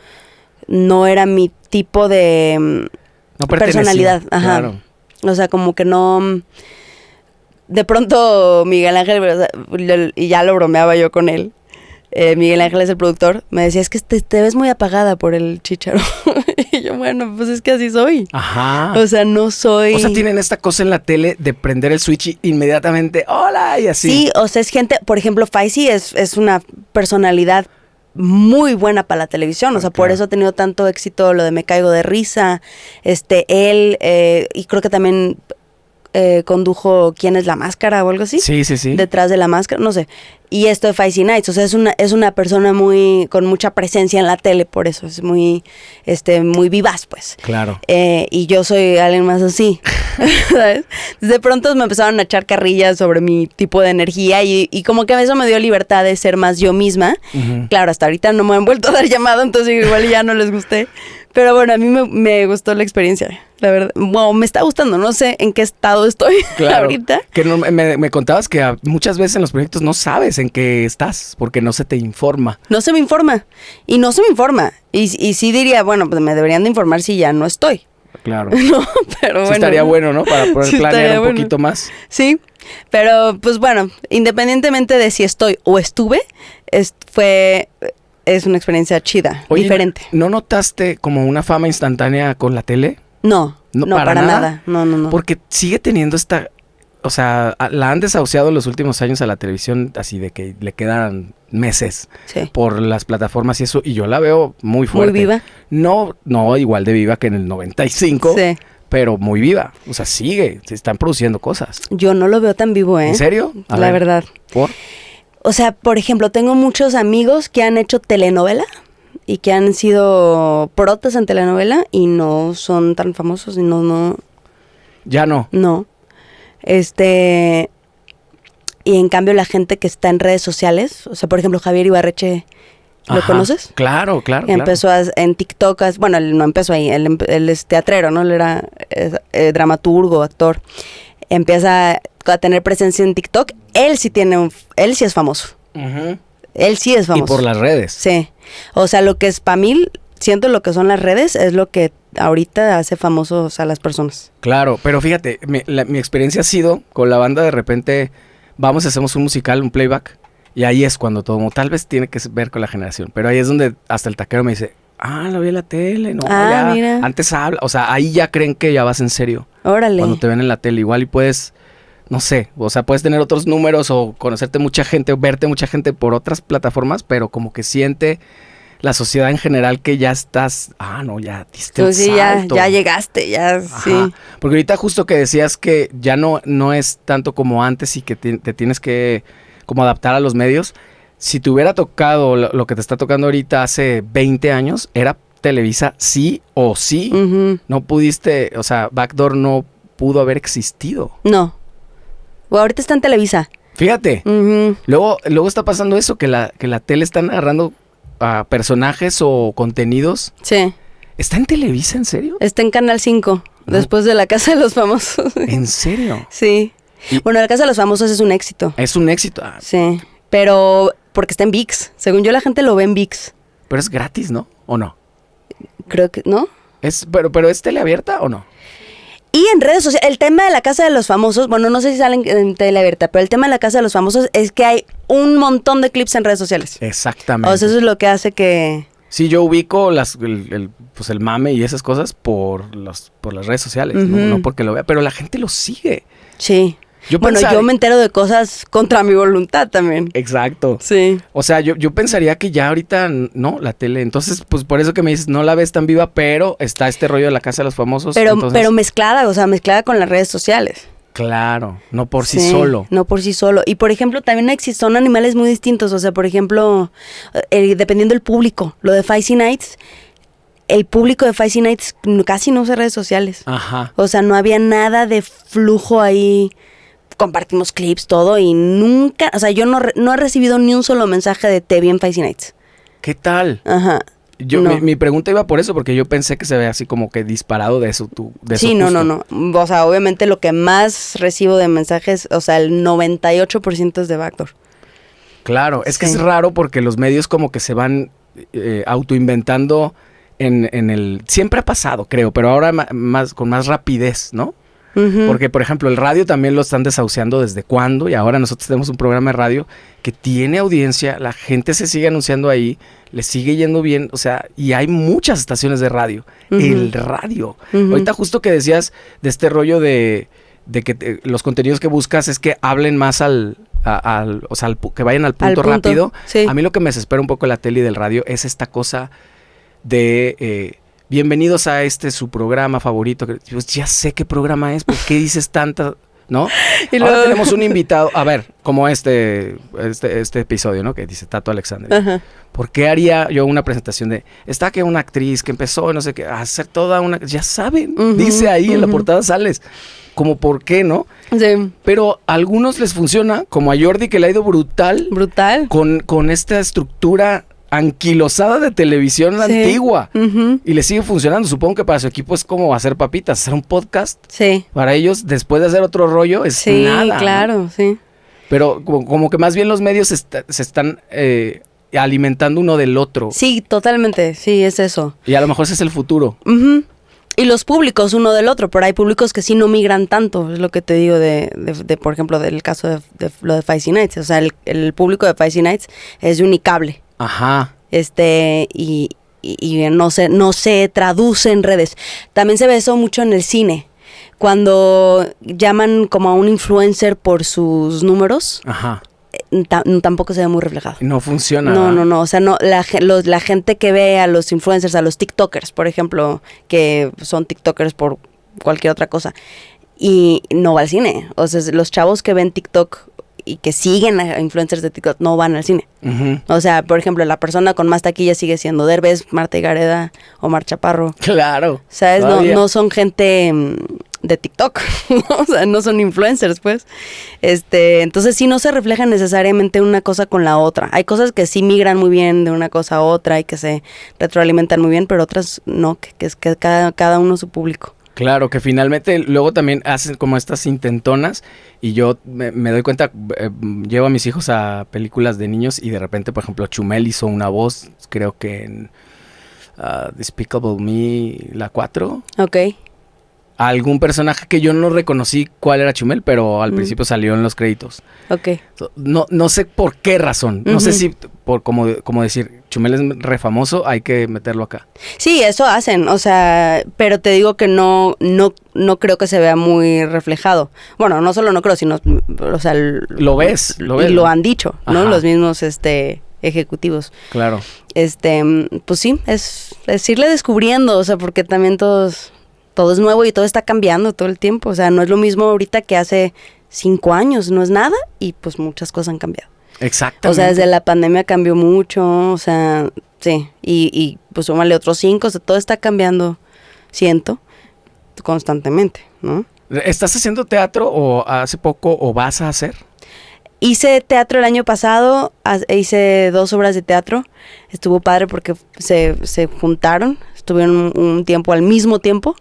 era mi tipo de No pertenecía. personalidad. Ajá. Claro. O sea, como que no... De pronto Miguel Ángel, o sea, y ya lo bromeaba yo con él, Miguel Ángel es el productor, me decía, es que te ves muy apagada por el Chícharo. Y yo, bueno, pues es que así soy. Ajá. O sea, no soy... O sea, tienen esta cosa en la tele de prender el switch y inmediatamente, hola, y así. Sí, o sea, es gente, por ejemplo, Faisy es una personalidad muy buena para la televisión, o sea, por claro. eso ha tenido tanto éxito lo de Me Caigo de Risa, él, y creo que también condujo ¿Quién es la máscara? O algo así. Sí, sí, sí. Detrás de la máscara, no sé. Y esto de Faisy Nights, o sea, es una persona con mucha presencia en la tele, por eso es muy vivaz, pues. Claro. Y yo soy alguien más así, ¿sabes? De pronto me empezaron a echar carrillas sobre mi tipo de energía y como que eso me dio libertad de ser más yo misma. Uh-huh. Claro, hasta ahorita no me han vuelto a dar llamada, entonces igual ya no les gusté. Pero bueno, a mí me gustó la experiencia, la verdad. Bueno, me está gustando, no sé en qué estado estoy ahorita. Que no, me contabas que muchas veces en los proyectos no sabes en qué estás porque no se te informa. No se me informa. Y no se me informa. Y sí diría, bueno, pues me deberían de informar si ya no estoy. Claro. No, pero bueno. Sí estaría bueno, ¿no? Para poder Sí planear un bueno. poquito más. Sí, pero pues bueno, independientemente de si estoy o estuve, es una experiencia chida, Oye, diferente. ¿no notaste como una fama instantánea con la tele? No, No, no, para nada. No. Porque sigue teniendo esta... O sea, la han desahuciado los últimos años a la televisión así de que le quedan meses Sí. por las plataformas y eso. Y yo la veo muy fuerte. Muy viva. No igual de viva que en el 95, Sí. pero muy viva. O sea, se están produciendo cosas. Yo no lo veo tan vivo, ¿eh? ¿En serio? A La ver, verdad. ¿por? O sea, por ejemplo, tengo muchos amigos que han hecho telenovela y que han sido protas en telenovela y no son tan famosos y no. Ya no. Y en cambio la gente que está en redes sociales, o sea, por ejemplo, Javier Ibarreche, ¿lo Ajá. conoces? Claro. Empezó en TikTok, bueno, él no empezó ahí, él es teatrero, ¿no? Él era dramaturgo, actor. Empieza a tener presencia en TikTok. Él sí es famoso. Ujú. Él sí es Y famoso. por las redes. Sí. O sea, lo que es para mí, siento lo que son las redes, es lo que ahorita hace famosos a las personas. Claro, pero fíjate, mi experiencia ha sido con la banda de repente, vamos, hacemos un musical, un playback, y ahí es cuando todo, tal vez tiene que ver con la generación, pero ahí es donde hasta el taquero me dice, lo vi en la tele, no, ya, mira. antes habla, o sea, ahí ya creen que ya vas en serio. Órale. Cuando te ven en la tele, igual y puedes, no sé, o sea, puedes tener otros números o conocerte mucha gente o verte mucha gente por otras plataformas, pero como que siente la sociedad en general que ya estás, ya diste el Pues sí, salto. ya llegaste, ya, Ajá. sí. Porque ahorita justo que decías que ya no es tanto como antes y que te tienes que como adaptar a los medios. Si te hubiera tocado lo que te está tocando ahorita hace 20 años, era Televisa sí o sí. Ujú. No pudiste, o sea, Backdoor no pudo haber existido. No. O ahorita está en Televisa. Fíjate, Ujú. luego está pasando eso, que la tele están agarrando a personajes o contenidos. Sí. ¿Está en Televisa, en serio? Está en Canal 5, No. después de La Casa de los Famosos. ¿En serio? Sí. Y- Bueno, La Casa de los Famosos es un éxito. Es un éxito. Sí. Pero porque está en ViX. Según yo, la gente lo ve en ViX. Pero es gratis, ¿no? ¿O no? Creo que, ¿no? Pero ¿es teleabierta o no? Y en redes sociales, el tema de La Casa de los Famosos, bueno, no sé si salen en tele abierta, pero el tema de La Casa de los Famosos es que hay un montón de clips en redes sociales. Exactamente. O sea, eso es lo que hace que... Sí, yo ubico el mame y esas cosas por las redes sociales, Ujú. no porque lo vea, pero la gente lo sigue. Sí. Yo Bueno, pensaba- yo me entero de cosas contra mi voluntad también. Exacto. Sí. O sea, yo pensaría que ya ahorita no, la tele. Entonces, pues por eso que me dices, no la ves tan viva, pero está este rollo de La Casa de los Famosos. Pero entonces, mezclada, o sea, mezclada con las redes sociales. Claro, no por sí solo. No por sí solo. Y por ejemplo, también son animales muy distintos. O sea, por ejemplo, dependiendo del público. Lo de Feisty Nights, el público de Feisty Nights casi no usa redes sociales. Ajá. O sea, no había nada de flujo ahí. Compartimos clips, todo, y nunca, o sea, yo no he recibido ni un solo mensaje de te vi en Feisty Nights. ¿Qué tal? Ajá. No. Mi pregunta iba por eso, porque yo pensé que se ve así como que disparado de eso. Sí, no. O sea, obviamente lo que más recibo de mensajes, o sea, el 98% es de backdoor. Claro, es que es raro porque los medios como que se van autoinventando en el... Siempre ha pasado, creo, pero ahora con más rapidez, ¿no? Uh-huh. Porque, por ejemplo, el radio también lo están desahuciando desde cuándo, y ahora nosotros tenemos un programa de radio que tiene audiencia, la gente se sigue anunciando ahí, le sigue yendo bien, o sea, y hay muchas estaciones de radio. Uh-huh. El radio. Uh-huh. Ahorita justo que decías de este rollo de que los contenidos que buscas es que hablen más que vayan al punto rápido. Sí. A mí lo que me desespera un poco de la tele y del radio es esta cosa de... bienvenidos a su programa favorito. Pues ya sé qué programa es, ¿por qué dices tanta, no? Y ahora tenemos un invitado, a ver, como este episodio, ¿no? Que dice Tato Alexander. Uh-huh. ¿Por qué haría yo una presentación de, está que una actriz que empezó, no sé qué, a hacer toda una, ya saben, uh-huh, dice ahí, uh-huh, en la portada sales, como por qué, ¿no? Sí. Pero a algunos les funciona, como a Jordi que le ha ido brutal. Brutal. Con esta estructura anquilosada de televisión antigua. Uh-huh. Y le sigue funcionando. Supongo que para su equipo es como hacer papitas, hacer un podcast. Sí. Para ellos, después de hacer otro rollo, es nada. Sí, claro, ¿no? Sí. Pero como que más bien los medios se están alimentando uno del otro. Sí, totalmente. Sí, es eso. Y a lo mejor ese es el futuro. Uh-huh. Y los públicos uno del otro, pero hay públicos que sí no migran tanto, es lo que te digo de por ejemplo, del caso de lo de Feisty Nights. O sea, el público de Feisty Nights es de Unicable. Ajá. Y no se traduce en redes. También se ve eso mucho en el cine. Cuando llaman como a un influencer por sus números. Ajá. Tampoco se ve muy reflejado. No funciona. No. O sea, no, la gente que ve a los influencers, a los TikTokers, por ejemplo, que son TikTokers por cualquier otra cosa, y no va al cine. O sea, los chavos que ven TikTok y que siguen a influencers de TikTok no van al cine. Uh-huh. O sea, por ejemplo, la persona con más taquilla sigue siendo Derbez, Marta Gareda, Omar Chaparro. Claro. ¿Sabes? No son gente de TikTok, ¿no? O sea, no son influencers, pues. Entonces sí no se refleja necesariamente una cosa con la otra. Hay cosas que sí migran muy bien de una cosa a otra y que se retroalimentan muy bien, pero otras no, que es que cada uno su público. Claro, que finalmente luego también hacen como estas intentonas y yo me doy cuenta, llevo a mis hijos a películas de niños y de repente, por ejemplo, Chumel hizo una voz, creo que en Despicable Me, la 4. Ok. Algún personaje que yo no reconocí cuál era Chumel, pero al principio salió en los créditos. Ok. No sé por qué razón. No sé si por como decir, Chumel es re famoso, hay que meterlo acá. Sí, eso hacen, o sea, pero te digo que no creo que se vea muy reflejado. Bueno, no solo no creo, sino, o sea... Lo ves. Y lo han dicho, ¿no? Ajá. Los mismos, ejecutivos. Claro. Pues sí, es irle descubriendo, o sea, porque también todo es nuevo y todo está cambiando todo el tiempo. O sea, no es lo mismo ahorita que hace 5 años, no es nada, y pues muchas cosas han cambiado. Exactamente. O sea, desde la pandemia cambió mucho, o sea, sí, y pues súmale otros 5, o sea, todo está cambiando, siento, constantemente, ¿no? ¿Estás haciendo teatro o hace poco o vas a hacer? Hice teatro el año pasado, hice 2 obras de teatro, estuvo padre porque se juntaron, estuvieron un tiempo al mismo tiempo,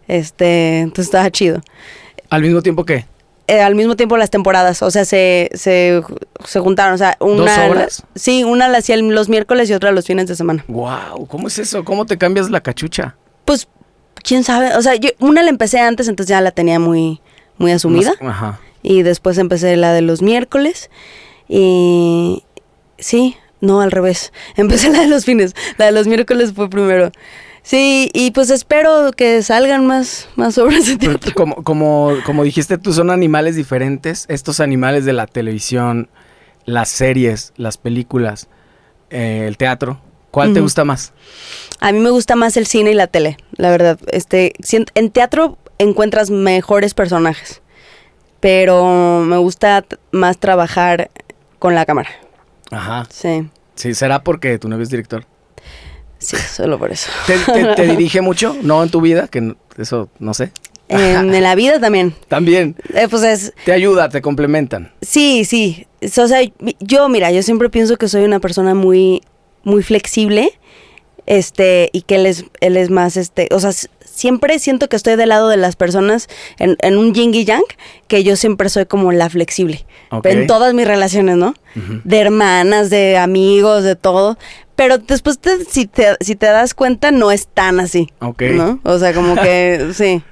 entonces estaba chido. ¿Al mismo tiempo qué? Al mismo tiempo las temporadas, o sea, se juntaron, o sea, una... ¿2 obras? Sí, una la hacía los miércoles y otra los fines de semana. Wow, ¿cómo es eso? ¿Cómo te cambias la cachucha? Pues, quién sabe, o sea, una la empecé antes, entonces ya la tenía muy, muy asumida. Ajá. Y después empecé la de los miércoles y... Sí, no, al revés. Empecé la de los fines, la de los miércoles fue primero. Sí, y pues espero que salgan más obras de teatro. Como dijiste tú, son animales diferentes. Estos animales de la televisión, las series, las películas, el teatro. ¿Cuál te gusta más? A mí me gusta más el cine y la tele, la verdad. En teatro encuentras mejores personajes. pero me gusta más trabajar con la cámara. Ajá. Sí. Sí, ¿será porque tu novio es director? Sí, solo por eso. ¿Te dirige mucho? ¿No en tu vida? Que eso, no sé. En la vida también. También. Pues te ayuda, te complementan. Sí, sí. O sea, yo siempre pienso que soy una persona muy, muy flexible, y que él es más, o sea, siempre siento que estoy del lado de las personas en un yin y yang, que yo siempre soy como la flexible. Okay. En todas mis relaciones, ¿no? Uh-huh. De hermanas, de amigos, de todo. Pero después, si te das cuenta, no es tan así. Ok. ¿No? O sea, como que, sí.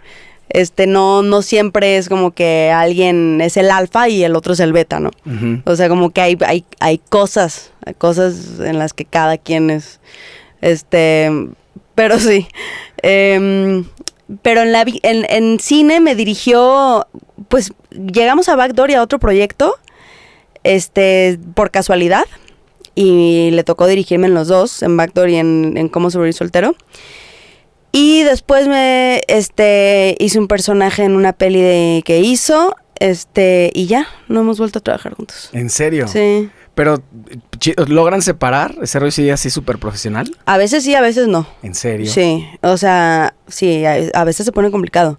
No siempre es como que alguien es el alfa y el otro es el beta, ¿no? Uh-huh. O sea, como que hay cosas en las que cada quien es, pero sí. Pero en cine me dirigió, pues llegamos a Backdoor y a otro proyecto, por casualidad, y le tocó dirigirme en los dos, en Backdoor y en Cómo sobrevivir soltero. Y después hice un personaje en una peli que hizo, y ya, no hemos vuelto a trabajar juntos. ¿En serio? Sí. Pero, ¿logran separar ese rollo sí así súper profesional? A veces sí, a veces no. ¿En serio? Sí, o sea, sí, a veces se pone complicado.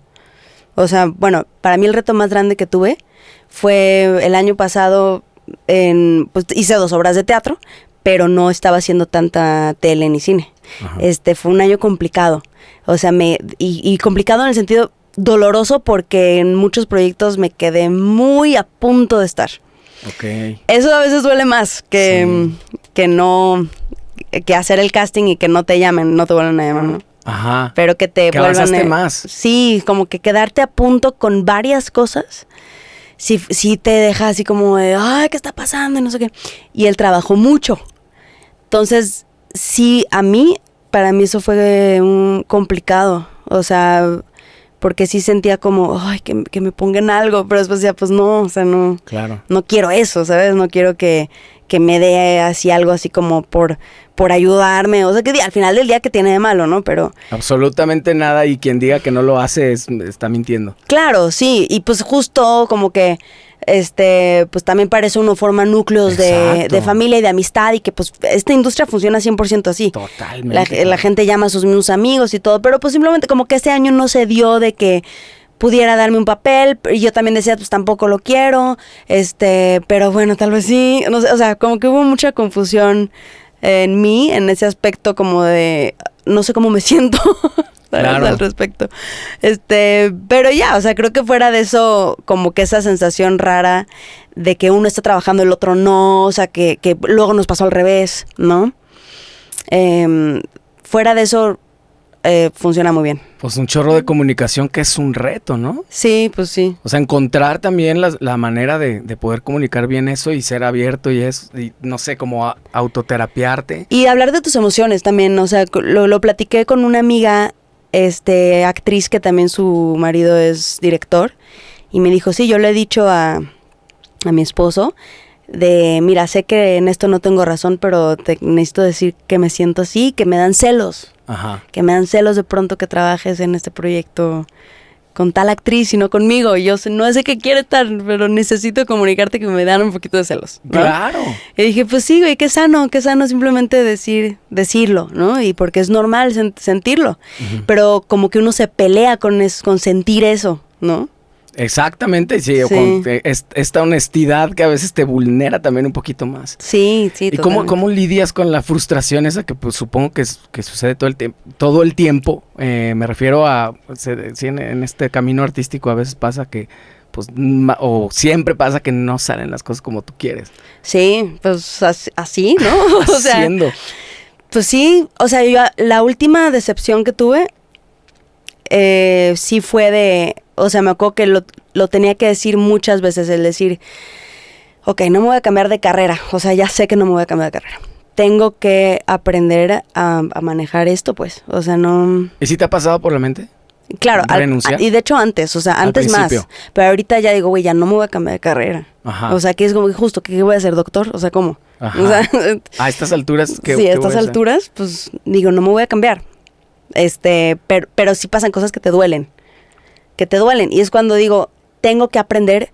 O sea, bueno, para mí el reto más grande que tuve fue el año pasado, pues hice 2 obras de teatro, pero no estaba haciendo tanta tele ni cine. Ajá. Fue un año complicado. O sea, y complicado en el sentido doloroso, porque en muchos proyectos me quedé muy a punto de estar. Okay. Eso a veces duele más que hacer el casting y que no te llamen, no te vuelvan a llamar, ¿no? Ajá. Pero que te vuelvan a... más. Sí, como que quedarte a punto con varias cosas. Sí te deja así como de, ay, ¿qué está pasando? Y no sé qué. Y él trabajó mucho. Entonces, sí, para mí eso fue complicado. O sea, porque sí sentía como, ay, que me pongan algo, pero después decía, pues no, o sea, no. Claro. No quiero eso, ¿sabes? No quiero que me dé así algo así como por ayudarme. O sea, que al final del día, que tiene de malo, ¿no? Pero... absolutamente nada, y quien diga que no lo hace está mintiendo. Claro, sí, y pues justo como que, pues también para eso uno forma núcleos de familia y de amistad, y que pues esta industria funciona 100% así. Totalmente. La gente llama a sus mismos amigos y todo, pero pues simplemente como que ese año no se dio de que pudiera darme un papel, y yo también decía, pues tampoco lo quiero, pero bueno, tal vez sí, no sé, o sea, como que hubo mucha confusión en mí, en ese aspecto como de, no sé cómo me siento. Claro. Al respecto. Pero ya, o sea, creo que fuera de eso, como que esa sensación rara de que uno está trabajando, el otro no, o sea, que luego nos pasó al revés, ¿no? Fuera de eso, funciona muy bien. Pues un chorro de comunicación, que es un reto, ¿no? Sí, pues sí. O sea, encontrar también la manera de poder comunicar bien eso y ser abierto y no sé, como autoterapiarte. Y hablar de tus emociones también, o sea, lo platiqué con una amiga, actriz, que también su marido es director, y me dijo, sí, yo le he dicho a mi esposo mira, sé que en esto no tengo razón, pero te necesito decir que me siento así, que me dan celos. Ajá. Que me dan celos de pronto que trabajes en este proyecto con tal actriz y no conmigo. Y yo no sé qué quiere estar, pero necesito comunicarte que me dan un poquito de celos, ¿no? Claro. Y dije, pues sí, güey, qué sano simplemente decirlo, ¿no? Y porque es normal sentirlo. Uh-huh. Pero como que uno se pelea con sentir eso, ¿no? Exactamente, sí. Con esta honestidad que a veces te vulnera también un poquito más. Sí, sí. ¿Y cómo lidias con la frustración esa que pues supongo que sucede todo el tiempo? Me refiero a, sí, en este camino artístico a veces pasa que, pues, o siempre pasa que no salen las cosas como tú quieres. Sí, pues así, ¿no? O sea, haciendo. Pues sí, o sea, yo la última decepción que tuve, sí fue o sea, me acuerdo que lo tenía que decir muchas veces, el decir, ok, no me voy a cambiar de carrera, o sea, ya sé que no me voy a cambiar de carrera. Tengo que aprender a manejar esto, pues, o sea, no... ¿Y si te ha pasado por la mente? Claro, y de hecho antes, o sea, antes más, pero ahorita ya digo, güey, ya no me voy a cambiar de carrera. Ajá. O sea, que es como justo, ¿qué voy a ser, doctor? O sea, ¿cómo? Ajá. O sea, a estas alturas, ¿qué? Sí, a estas alturas, pues, digo, no me voy a cambiar. Pero sí pasan cosas que te duelen. Y es cuando digo, tengo que aprender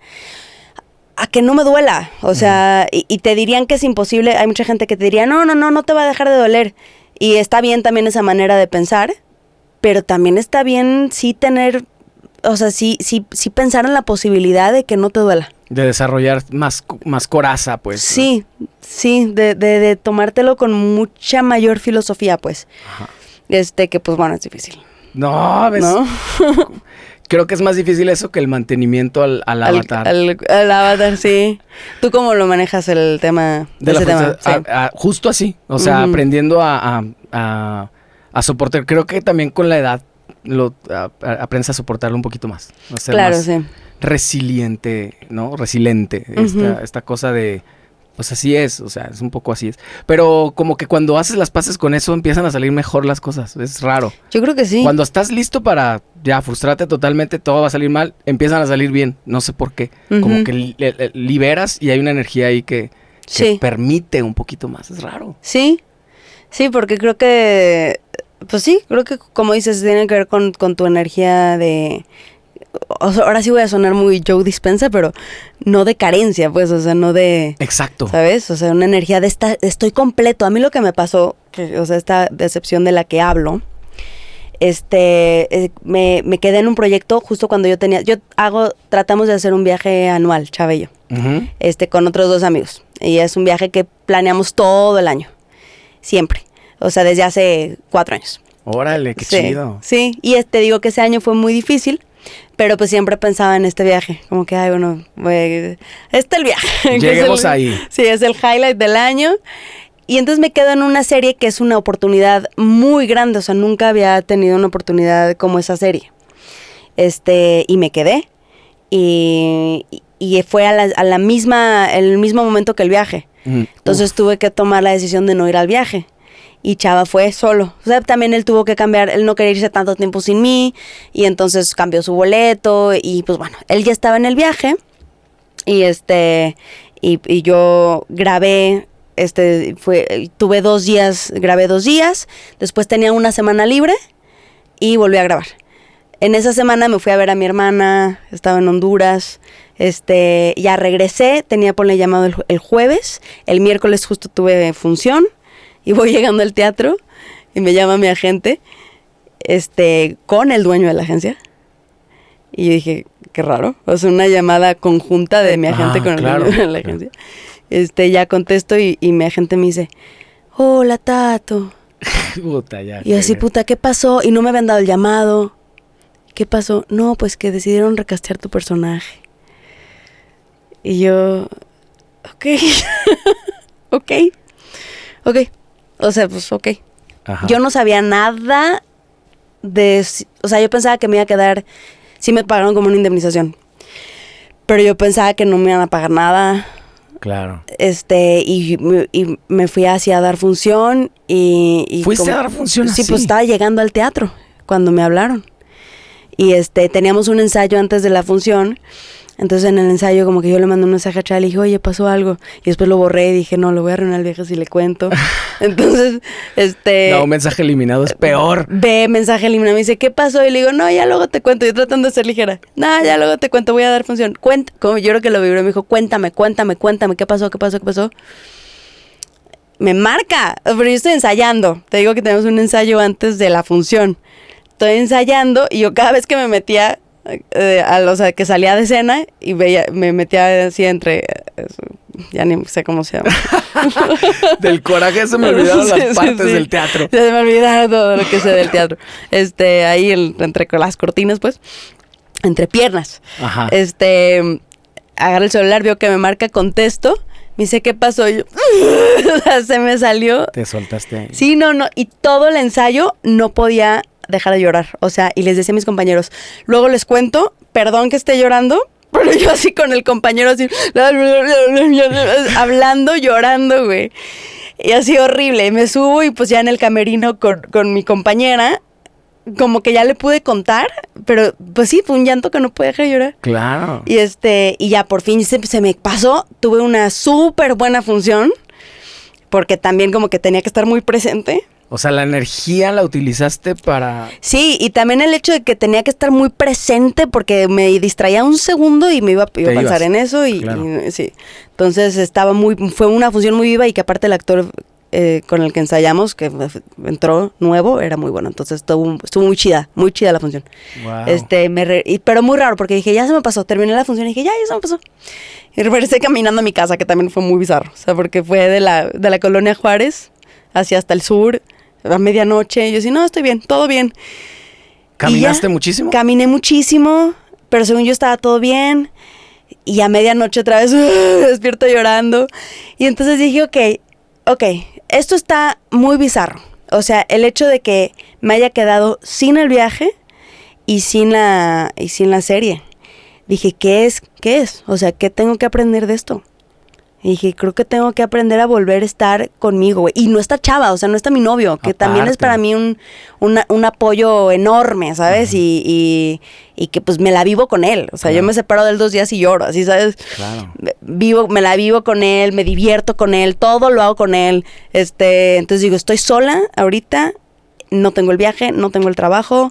a que no me duela. O sea, y te dirían que es imposible. Hay mucha gente que te diría, no te va a dejar de doler. Y está bien también esa manera de pensar, pero también está bien sí tener, o sea, sí pensar en la posibilidad de que no te duela. De desarrollar más coraza, pues. Sí, ¿no? Sí, de tomártelo con mucha mayor filosofía, pues. Ajá. Que pues bueno, es difícil. No, ¿ves? ¿No? Creo que es más difícil eso que el mantenimiento al avatar. Al avatar, sí. ¿Tú cómo lo manejas el tema? De ese tema? Sí. Justo así. O sea, aprendiendo a soportar. Creo que también con la edad aprendes a soportarlo un poquito más. A ser claro, más sí. Resiliente, ¿no? Resiliente. Esta cosa de... Pues así es, o sea, es un poco así es. Pero como que cuando haces las paces con eso, empiezan a salir mejor las cosas. Es raro. Yo creo que sí. Cuando estás listo para ya frustrarte totalmente, todo va a salir mal, empiezan a salir bien. No sé por qué. Como que liberas y hay una energía ahí que permite un poquito más. Es raro. Sí, sí, porque creo que... Pues sí, creo que como dices, tiene que ver con tu energía de... Ahora sí voy a sonar muy Joe Dispenza, pero no de carencia, pues, o sea, no de... Exacto. ¿Sabes? O sea, una energía de estoy completo. A mí lo que me pasó, o sea, esta decepción de la que hablo, me quedé en un proyecto justo cuando tratamos de hacer un viaje anual, Chava y yo, con otros 2 amigos. Y es un viaje que planeamos todo el año, siempre. O sea, desde hace 4 años. Órale, qué chido. Sí, y te digo que ese año fue muy difícil. Pero pues siempre pensaba en este viaje, como que, el viaje. Lleguemos ahí. Sí, es el highlight del año. Y entonces me quedo en una serie que es una oportunidad muy grande, o sea, nunca había tenido una oportunidad como esa serie. Y me quedé. Y fue el mismo momento que el viaje. Entonces tuve que tomar la decisión de no ir al viaje. Y Chava fue solo. O sea, también él tuvo que cambiar, él no quería irse tanto tiempo sin mí. Y entonces cambió su boleto. Y pues bueno, él ya estaba en el viaje. Y y yo grabé, tuve 2 días, grabé 2 días. Después tenía una semana libre y volví a grabar. En esa semana me fui a ver a mi hermana, estaba en Honduras. Ya regresé, tenía ponle llamado el jueves. El miércoles justo tuve función. Y voy llegando al teatro y me llama mi agente, con el dueño de la agencia. Y yo dije, qué raro. O sea, una llamada conjunta de mi agente con el dueño de la agencia. Ya contesto y mi agente me dice, hola, Tato. Puta, ya. Y así, puta, ¿qué pasó? Y no me habían dado el llamado. ¿Qué pasó? No, pues que decidieron recastear tu personaje. Y yo, ok. Ok. O sea, pues ok. Ajá. Yo no sabía nada o sea, yo pensaba que me iba a quedar... Sí me pagaron como una indemnización. Pero yo pensaba que no me iban a pagar nada. Claro. Y me fui así a dar función y ¿Fuiste a dar función así? Sí, pues estaba llegando al teatro cuando me hablaron. Y teníamos un ensayo antes de la función. Entonces en el ensayo como que yo le mandé un mensaje a Chava y le dije, oye, pasó algo. Y después lo borré y dije, no, lo voy a arruinar al viejo si le cuento. Entonces, No, un mensaje eliminado es peor. Mensaje eliminado. Me dice, ¿qué pasó? Y le digo, no, ya luego te cuento. Yo tratando de ser ligera. No, ya luego te cuento, voy a dar función. Como yo creo que lo vibró, me dijo, cuéntame. ¿Qué pasó? Me marca. Pero yo estoy ensayando. Te digo que tenemos un ensayo antes de la función. Estoy ensayando y yo cada vez que me metía... o sea, que salía de escena y me metía así entre... ya ni sé cómo se llama. Del coraje se me olvidaron las partes del teatro. Se me olvidaron todo lo que sé del teatro. Ahí entre las cortinas, pues. Entre piernas. Ajá. Agarra el celular, veo que me marca, contesto. Me dice, ¿qué pasó? Y yo, o sea, se me salió. Te soltaste ahí. Sí, no. Y todo el ensayo no podía dejar de llorar. O sea, y les decía a mis compañeros, luego les cuento, perdón que esté llorando, pero yo así con el compañero así, hablando, llorando, güey. Y así horrible. Me subo y pues ya en el camerino con mi compañera, como que ya le pude contar, pero pues sí, fue un llanto que no pude dejar de llorar. Claro. Y ya por fin se me pasó. Tuve una súper buena función, porque también como que tenía que estar muy presente. O sea, la energía la utilizaste para... Sí, y también el hecho de que tenía que estar muy presente porque me distraía un segundo y me iba a pensar en eso y sí. Entonces fue una función muy viva y que aparte el actor con el que ensayamos, que entró nuevo, era muy bueno. Entonces estuvo muy chida la función. Wow. Pero muy raro porque dije, ya se me pasó, terminé la función y dije, ya se me pasó. Y regresé caminando a mi casa, que también fue muy bizarro. O sea, porque fue de la colonia Juárez hacia hasta el sur, a medianoche. Y yo decía, no, estoy bien, todo bien. ¿Caminaste muchísimo? Caminé muchísimo, pero según yo estaba todo bien. Y a medianoche otra vez despierto llorando. Y entonces dije, ok, esto está muy bizarro. O sea, el hecho de que me haya quedado sin el viaje y sin la serie. Dije, ¿qué es? O sea, ¿qué tengo que aprender de esto? Y dije, creo que tengo que aprender a volver a estar conmigo, güey. Y no está Chava, o sea, no está mi novio, que también es para mí un apoyo enorme, ¿sabes? Uh-huh. Y que pues me la vivo con él. O sea, yo me separo de él 2 días y lloro, así, ¿sabes? Claro. Me la vivo con él, me divierto con él, todo lo hago con él. Entonces digo, estoy sola ahorita, no tengo el viaje, no tengo el trabajo.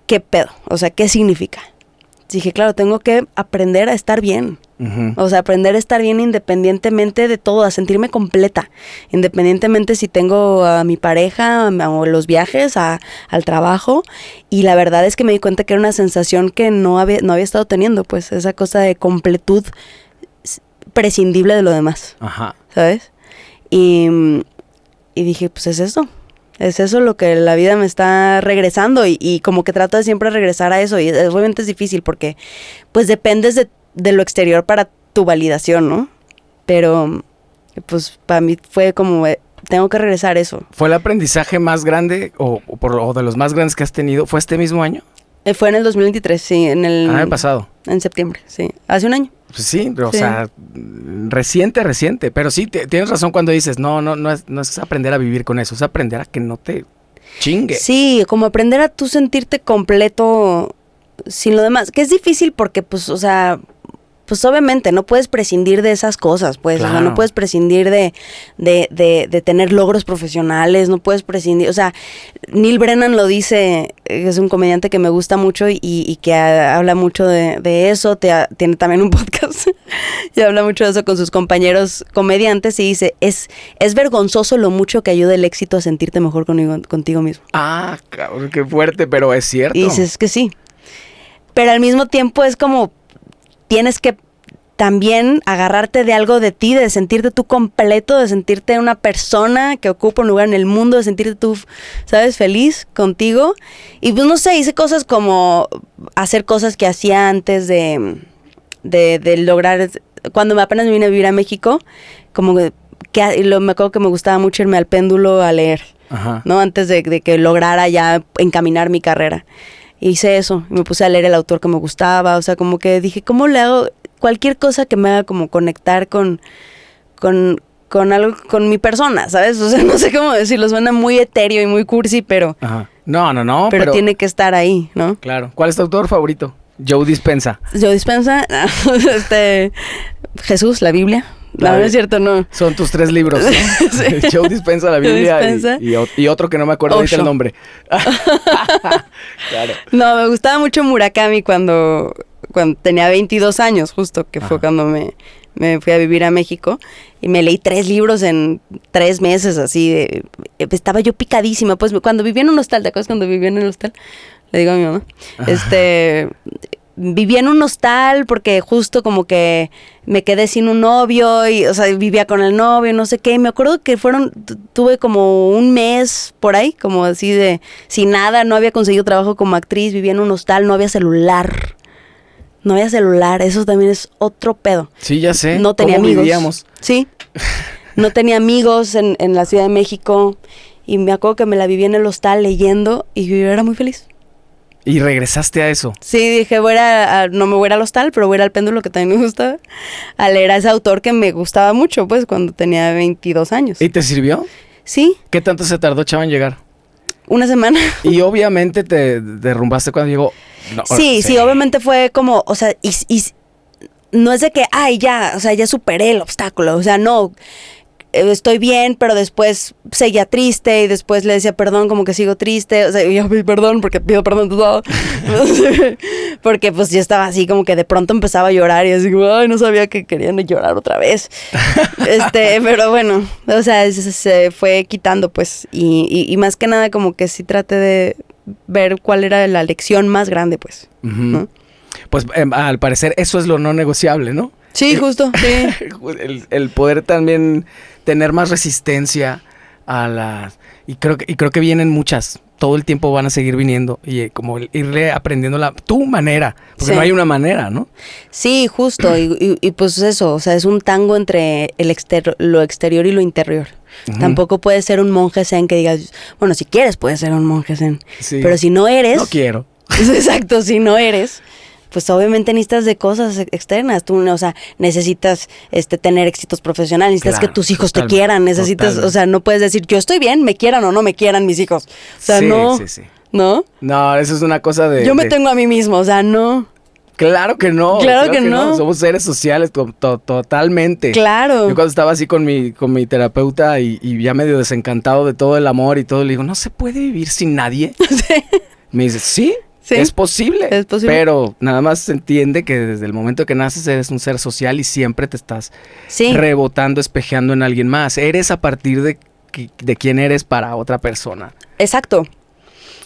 ¿Qué pedo? O sea, ¿qué significa? Dije, claro, tengo que aprender a estar bien. Uh-huh. O sea, aprender a estar bien independientemente de todo, a sentirme completa. Independientemente si tengo a mi pareja o los viajes, al trabajo. Y la verdad es que me di cuenta que era una sensación que no había estado teniendo, pues, esa cosa de completud prescindible de lo demás. Ajá. ¿Sabes? Y dije, pues es eso. Es eso lo que la vida me está regresando y como que trato de siempre regresar a eso y obviamente es difícil porque pues dependes de lo exterior para tu validación, ¿no? Pero pues para mí fue como tengo que regresar a eso. ¿Fue el aprendizaje más grande o de los más grandes que has tenido? ¿Fue este mismo año? Fue en el 2023, sí, en el año pasado. En septiembre, sí, hace un año. Pues sí, o sea, reciente, pero sí, tienes razón cuando dices, no es aprender a vivir con eso, es aprender a que no te chingue. Sí, como aprender a tú sentirte completo sin lo demás, que es difícil porque, pues, o sea, pues obviamente no puedes prescindir de esas cosas, pues, claro. O sea, no puedes prescindir de tener logros profesionales, no puedes prescindir, o sea, Neil Brennan lo dice, es un comediante que me gusta mucho y que habla mucho de eso, tiene también un podcast y habla mucho de eso con sus compañeros comediantes y dice, es vergonzoso lo mucho que ayuda el éxito a sentirte mejor contigo mismo. Ah, cabrón, qué fuerte, pero es cierto. Y dices que sí, pero al mismo tiempo es como tienes que también agarrarte de algo de ti, de sentirte tú completo, de sentirte una persona que ocupa un lugar en el mundo, de sentirte tú, ¿sabes? Feliz contigo. Y pues no sé, hice cosas como hacer cosas que hacía antes de lograr, cuando apenas me vine a vivir a México, como me acuerdo que me gustaba mucho irme al péndulo a leer, ajá, ¿no? Antes de que lograra ya encaminar mi carrera. Hice eso, me puse a leer el autor que me gustaba, o sea, como que dije, ¿cómo le hago? Cualquier cosa que me haga como conectar con algo, con mi persona, ¿sabes? O sea, no sé cómo decirlo, suena muy etéreo y muy cursi, pero... Ajá. No. Pero tiene que estar ahí, ¿no? Claro. ¿Cuál es tu autor favorito? Joe Dispenza. Joe Dispenza, Jesús, la Biblia. No es cierto, no. Son tus 3 libros, ¿no? Sí. Joe Dispenza, la Biblia y otro que no me acuerdo ahorita el nombre. Claro. No, me gustaba mucho Murakami cuando tenía 22 años, justo, que fue cuando me fui a vivir a México. Y me leí 3 libros en 3 meses, así. Estaba yo picadísima. Pues cuando vivía en un hostal, ¿te acuerdas cuando vivía en el hostal? Le digo a mi mamá. Vivía en un hostal porque justo como que me quedé sin un novio y, o sea, vivía con el novio, no sé qué. Y me acuerdo que tuve como un mes por ahí, como así de sin nada, no había conseguido trabajo como actriz, vivía en un hostal, no había celular. Eso también es otro pedo. Sí, ya sé. No tenía amigos. Vivíamos? Sí. No tenía amigos en la Ciudad de México y me acuerdo que me la viví en el hostal leyendo y yo era muy feliz. ¿Y regresaste a eso? Sí, dije, no me voy a ir al hostal, pero voy a ir al péndulo, que también me gustaba, a leer a ese autor que me gustaba mucho, pues, cuando tenía 22 años. ¿Y te sirvió? Sí. ¿Qué tanto se tardó, Chava, en llegar? Una semana. Y obviamente te derrumbaste cuando llegó. No, sí, obviamente fue como, o sea, y no es de que, ya superé el obstáculo, o sea, no. estoy bien, pero después seguía triste y después le decía perdón, como que sigo triste. O sea, yo perdón porque pido perdón todo. Porque pues yo estaba así como que de pronto empezaba a llorar y así como, ay, no sabía que querían llorar otra vez. Pero bueno, o sea, se fue quitando pues. Y más que nada como que sí traté de ver cuál era la lección más grande pues, ¿no? Pues al parecer eso es lo no negociable, ¿no? Sí, justo, sí. El poder también tener más resistencia a las... Y creo que vienen muchas. Todo el tiempo van a seguir viniendo. Y como irle aprendiendo tu manera. Porque Sí. no hay una manera, ¿no? Sí, justo. Y pues eso, o sea, es un tango entre lo exterior y lo interior. Ujú. Tampoco puedes ser un monje zen que digas, bueno, si quieres puedes ser un monje zen. Sí. Pero si no eres... No quiero. Exacto, si no eres... Pues obviamente necesitas de cosas externas. Tú, o sea, necesitas tener éxitos profesionales, necesitas Claro, que tus hijos totalmente, te quieran, necesitas, totalmente. o sea, no puedes decir, yo estoy bien, me quieran o no me quieran mis hijos. O sea, Sí, no, sí. ¿no? No, eso es una cosa de... Yo me tengo a mí mismo, o sea, no. Claro que no. Claro que no. Somos seres sociales totalmente. Claro. Yo cuando estaba así con mi terapeuta y ya medio desencantado de todo el amor y todo, le digo, ¿no se puede vivir sin nadie? Sí. Me dice, sí. Sí, Es posible, es posible. pero nada más se entiende que desde el momento que naces eres un ser social y siempre te estás Sí, rebotando, espejeando en alguien más. Eres a partir de quién eres para otra persona. exacto.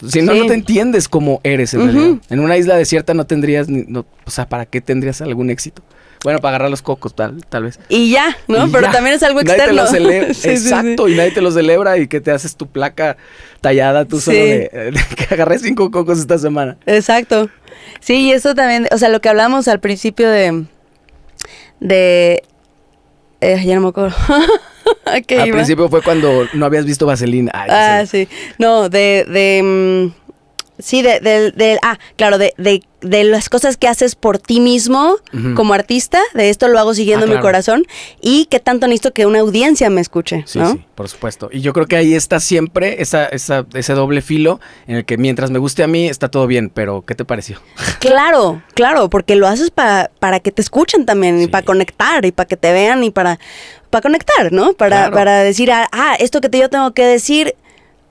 Si no, Sí. no te entiendes cómo eres en Ujú. realidad. En una isla desierta no tendrías, o sea, ¿para qué tendrías algún éxito? Bueno, para agarrar los cocos, tal vez. Y ya, ¿no? Y Pero ya. también es algo Nadie externo. te lo celebra. Sí, sí, Exacto, sí. y nadie te lo celebra y que te haces tu placa tallada tú solo Sí. de que agarré 5 cocos esta semana. Exacto. Sí, y eso también, o sea, lo que hablamos al principio ya no me acuerdo. ¿A qué Al iba? principio fue cuando no habías visto Vaselina. Ay, Ah, sí. No, sí, claro, de las cosas que haces por ti mismo Ujú. como artista, de esto lo hago siguiendo mi Claro. corazón, y qué tanto necesito que una audiencia me escuche, Sí, ¿no? sí, por supuesto. Y yo creo que ahí está siempre ese doble filo en el que mientras me guste a mí está todo bien, pero ¿qué te pareció? Claro, porque lo haces para que te escuchen también, y Sí. para conectar, y para que te vean, y para conectar, ¿no? Claro. Para decir, esto que yo tengo que decir,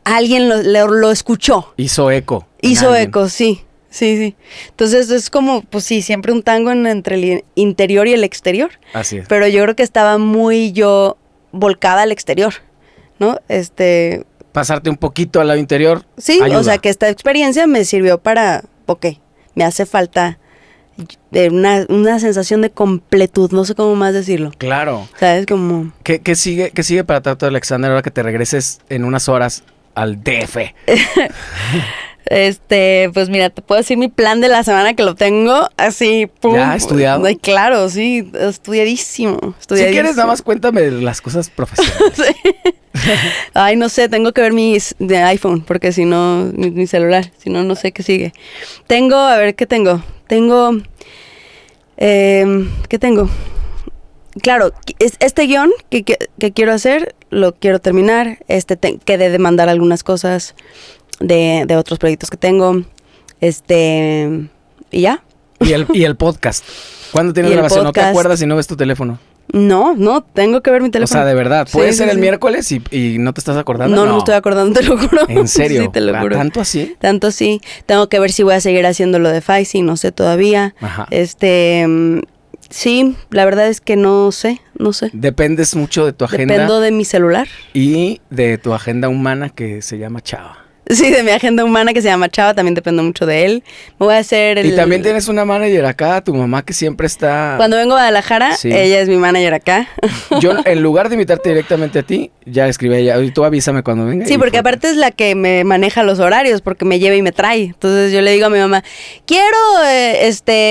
alguien lo escuchó. Hizo eco. en Hizo alguien. eco, sí. Entonces es como, pues sí, siempre un tango entre el interior y el exterior. Así es. Pero yo creo que estaba muy yo volcada al exterior, ¿no? Pasarte un poquito al lado interior. Sí, ayuda. o sea que esta experiencia me sirvió para, me hace falta de una sensación de completud, no sé cómo más decirlo. Claro. ¿Sabes? Como... ¿Qué sigue para Tato Alexander ahora que te regreses en unas horas al DF? Pues mira, te puedo decir mi plan de la semana que lo tengo así, pum. ¿Ya estudiado? Ay, claro, sí, estudiadísimo. Si quieres, nada más cuéntame las cosas profesionales. Ay, no sé, tengo que ver mis de iPhone, porque si no, mi celular, si no, no sé qué sigue. A ver, ¿qué tengo? ¿Qué tengo? Claro, este guión que quiero hacer, lo quiero terminar. Quedé de mandar algunas cosas de otros proyectos que tengo. Y ya. Y el podcast. ¿Cuándo tienes Y el grabación? ¿No te podcast. acuerdas si no ves tu teléfono? No, tengo que ver mi teléfono. O sea, de verdad. Sí, ¿Puede sí, ser el sí. miércoles y no te estás acordando? No me estoy acordando, te lo juro. ¿En serio? Sí, te lo juro. ¿Tanto así? Tanto sí. Tengo que ver si voy a seguir haciendo lo de Faisy, no sé todavía. Ajá. Sí, la verdad es que no sé. Dependes mucho de tu agenda Dependo de mi celular. y de tu agenda humana que se llama Chava. Sí, de mi agenda humana que se llama Chava, también dependo mucho de él. Me voy a hacer Y también tienes una manager acá, tu mamá que siempre está... Cuando vengo a Guadalajara, Sí. ella es mi manager acá. Yo, en lugar de invitarte directamente a ti, ya le escribí a ella, "Oye, tú avísame cuando venga". Sí, y porque fue. aparte es la que me maneja los horarios, porque me lleva y me trae. Entonces yo le digo a mi mamá, quiero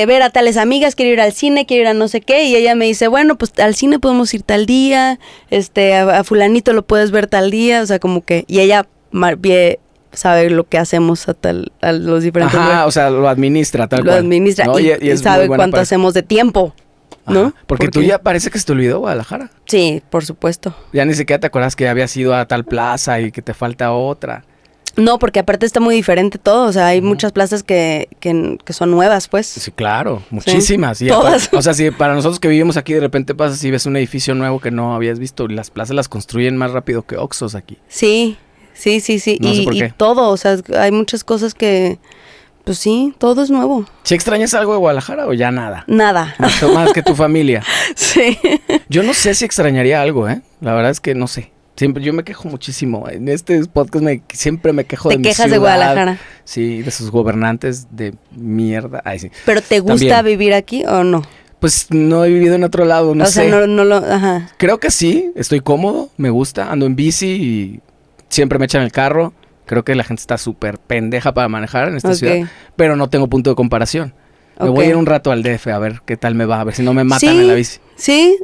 ver a tales amigas, quiero ir al cine, quiero ir a no sé qué. Y ella me dice, bueno, pues al cine podemos ir tal día, a fulanito lo puedes ver tal día. O sea, como que... Y ella sabe lo que hacemos a los diferentes Ajá, lugares. o sea, lo administra tal Lo cual. administra ¿no? y es muy sabe buena cuánto para eso. hacemos de tiempo, ¿no? Ajá, porque tú ya parece que se te olvidó Guadalajara. Sí, por supuesto. Ya ni siquiera te acuerdas que habías ido a tal plaza y que te falta otra. No, porque aparte está muy diferente todo. O sea, hay muchas plazas que son nuevas, pues. Sí, claro, muchísimas. Y todas. aparte, o sea, si para nosotros que vivimos aquí de repente pasas y ves un edificio nuevo que no habías visto, las plazas las construyen más rápido que Oxxos aquí. Sí. No sé por qué. Y todo, o sea, hay muchas cosas que, pues sí, todo es nuevo. ¿Sí extrañas algo de Guadalajara o ya nada? Nada. Más que tu familia. Sí. Yo no sé si extrañaría algo, ¿eh? La verdad es que no sé. Siempre, yo me quejo muchísimo. En este podcast siempre me quejo de mi ciudad. Te quejas de Guadalajara. Sí, de sus gobernantes de mierda. Ay, sí. ¿Pero te gusta También. vivir aquí o no? Pues no he vivido en otro lado, no sé. O sea, no lo... Ajá. Creo que sí, estoy cómodo, me gusta. Ando en bici y siempre me echan el carro. Creo que la gente está súper pendeja para manejar en esta ciudad. Pero no tengo punto de comparación. Me voy a ir un rato al DF a ver qué tal me va. A ver si no me matan en la bici. Sí.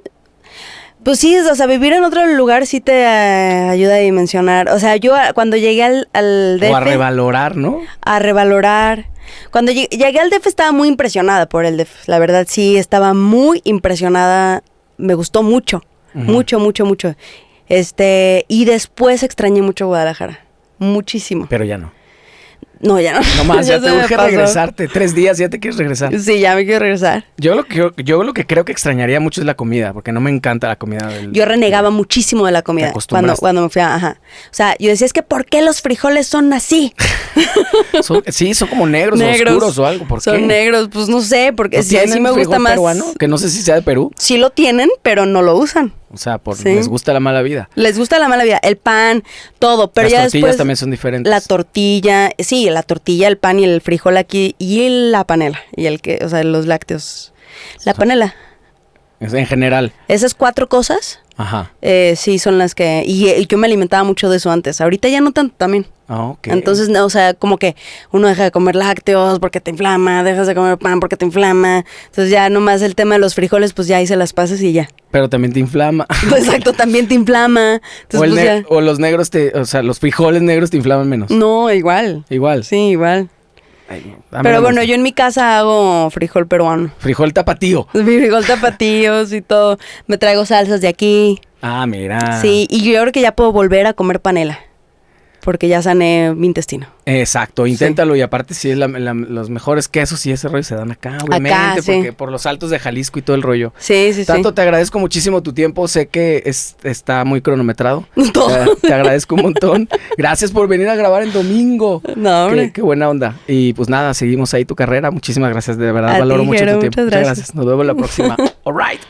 Pues sí, o sea, vivir en otro lugar sí te ayuda a dimensionar. O sea, yo cuando llegué al DF... O a revalorar, ¿no? A revalorar. Cuando llegué al DF estaba muy impresionada por el DF. La verdad, sí, estaba muy impresionada. Me gustó mucho. Mucho. Y después extrañé mucho Guadalajara. Muchísimo. Pero ya no. No, ya no. No más, ya se te me urge pasó. regresarte. 3 días, ya te quieres regresar. Sí, ya me quiero regresar. Yo lo que creo que extrañaría mucho es la comida, porque no me encanta la comida del... Yo renegaba muchísimo de la comida cuando me fui a... Ajá. O sea, yo decía, es que ¿por qué los frijoles son así? Son como negros o oscuros o algo. ¿Por qué? Son negros, pues no sé, porque ¿No sí tienen me gusta frijol más... peruano? Que no sé si sea de Perú. Sí lo tienen, pero no lo usan. O sea, Sí. les gusta la mala vida. Les gusta la mala vida, el pan, todo, pero Las ya tortillas después también son diferentes. la tortilla, el pan y el frijol aquí y la panela y o sea, los lácteos. La panela. En general. Esas 4 cosas, Ajá. sí son las que y yo me alimentaba mucho de eso antes. Ahorita ya no tanto también. Ah, ok. Entonces, o sea, como que uno deja de comer lácteos porque te inflama, dejas de comer pan porque te inflama. Entonces ya nomás el tema de los frijoles, pues ya ahí se las pasas y ya. Pero también te inflama. Exacto, también te inflama. Entonces, o los negros o sea, los frijoles negros te inflaman menos. No, igual. Igual. Sí, igual. Ay, no, a mí Pero no me bueno, gusta. yo en mi casa hago frijol peruano. Frijol tapatío. Frijol tapatíos y todo. Me traigo salsas de aquí. Ah, mira. Sí, y yo creo que ya puedo volver a comer panela. Porque ya sané mi intestino. Exacto, inténtalo. Y aparte, sí, los mejores quesos y ese rollo se dan acá, obviamente. sí. Porque por los altos de Jalisco y todo el rollo. Sí, sí, Tanto sí. te agradezco muchísimo tu tiempo. Sé que está muy cronometrado. Todo. Te agradezco un montón. Gracias por venir a grabar en domingo. No, hombre. Qué buena onda. Y pues nada, seguimos ahí tu carrera. Muchísimas gracias. De verdad, A valoro ti, mucho Jero, tu tiempo. muchas gracias. Nos vemos la próxima. All right.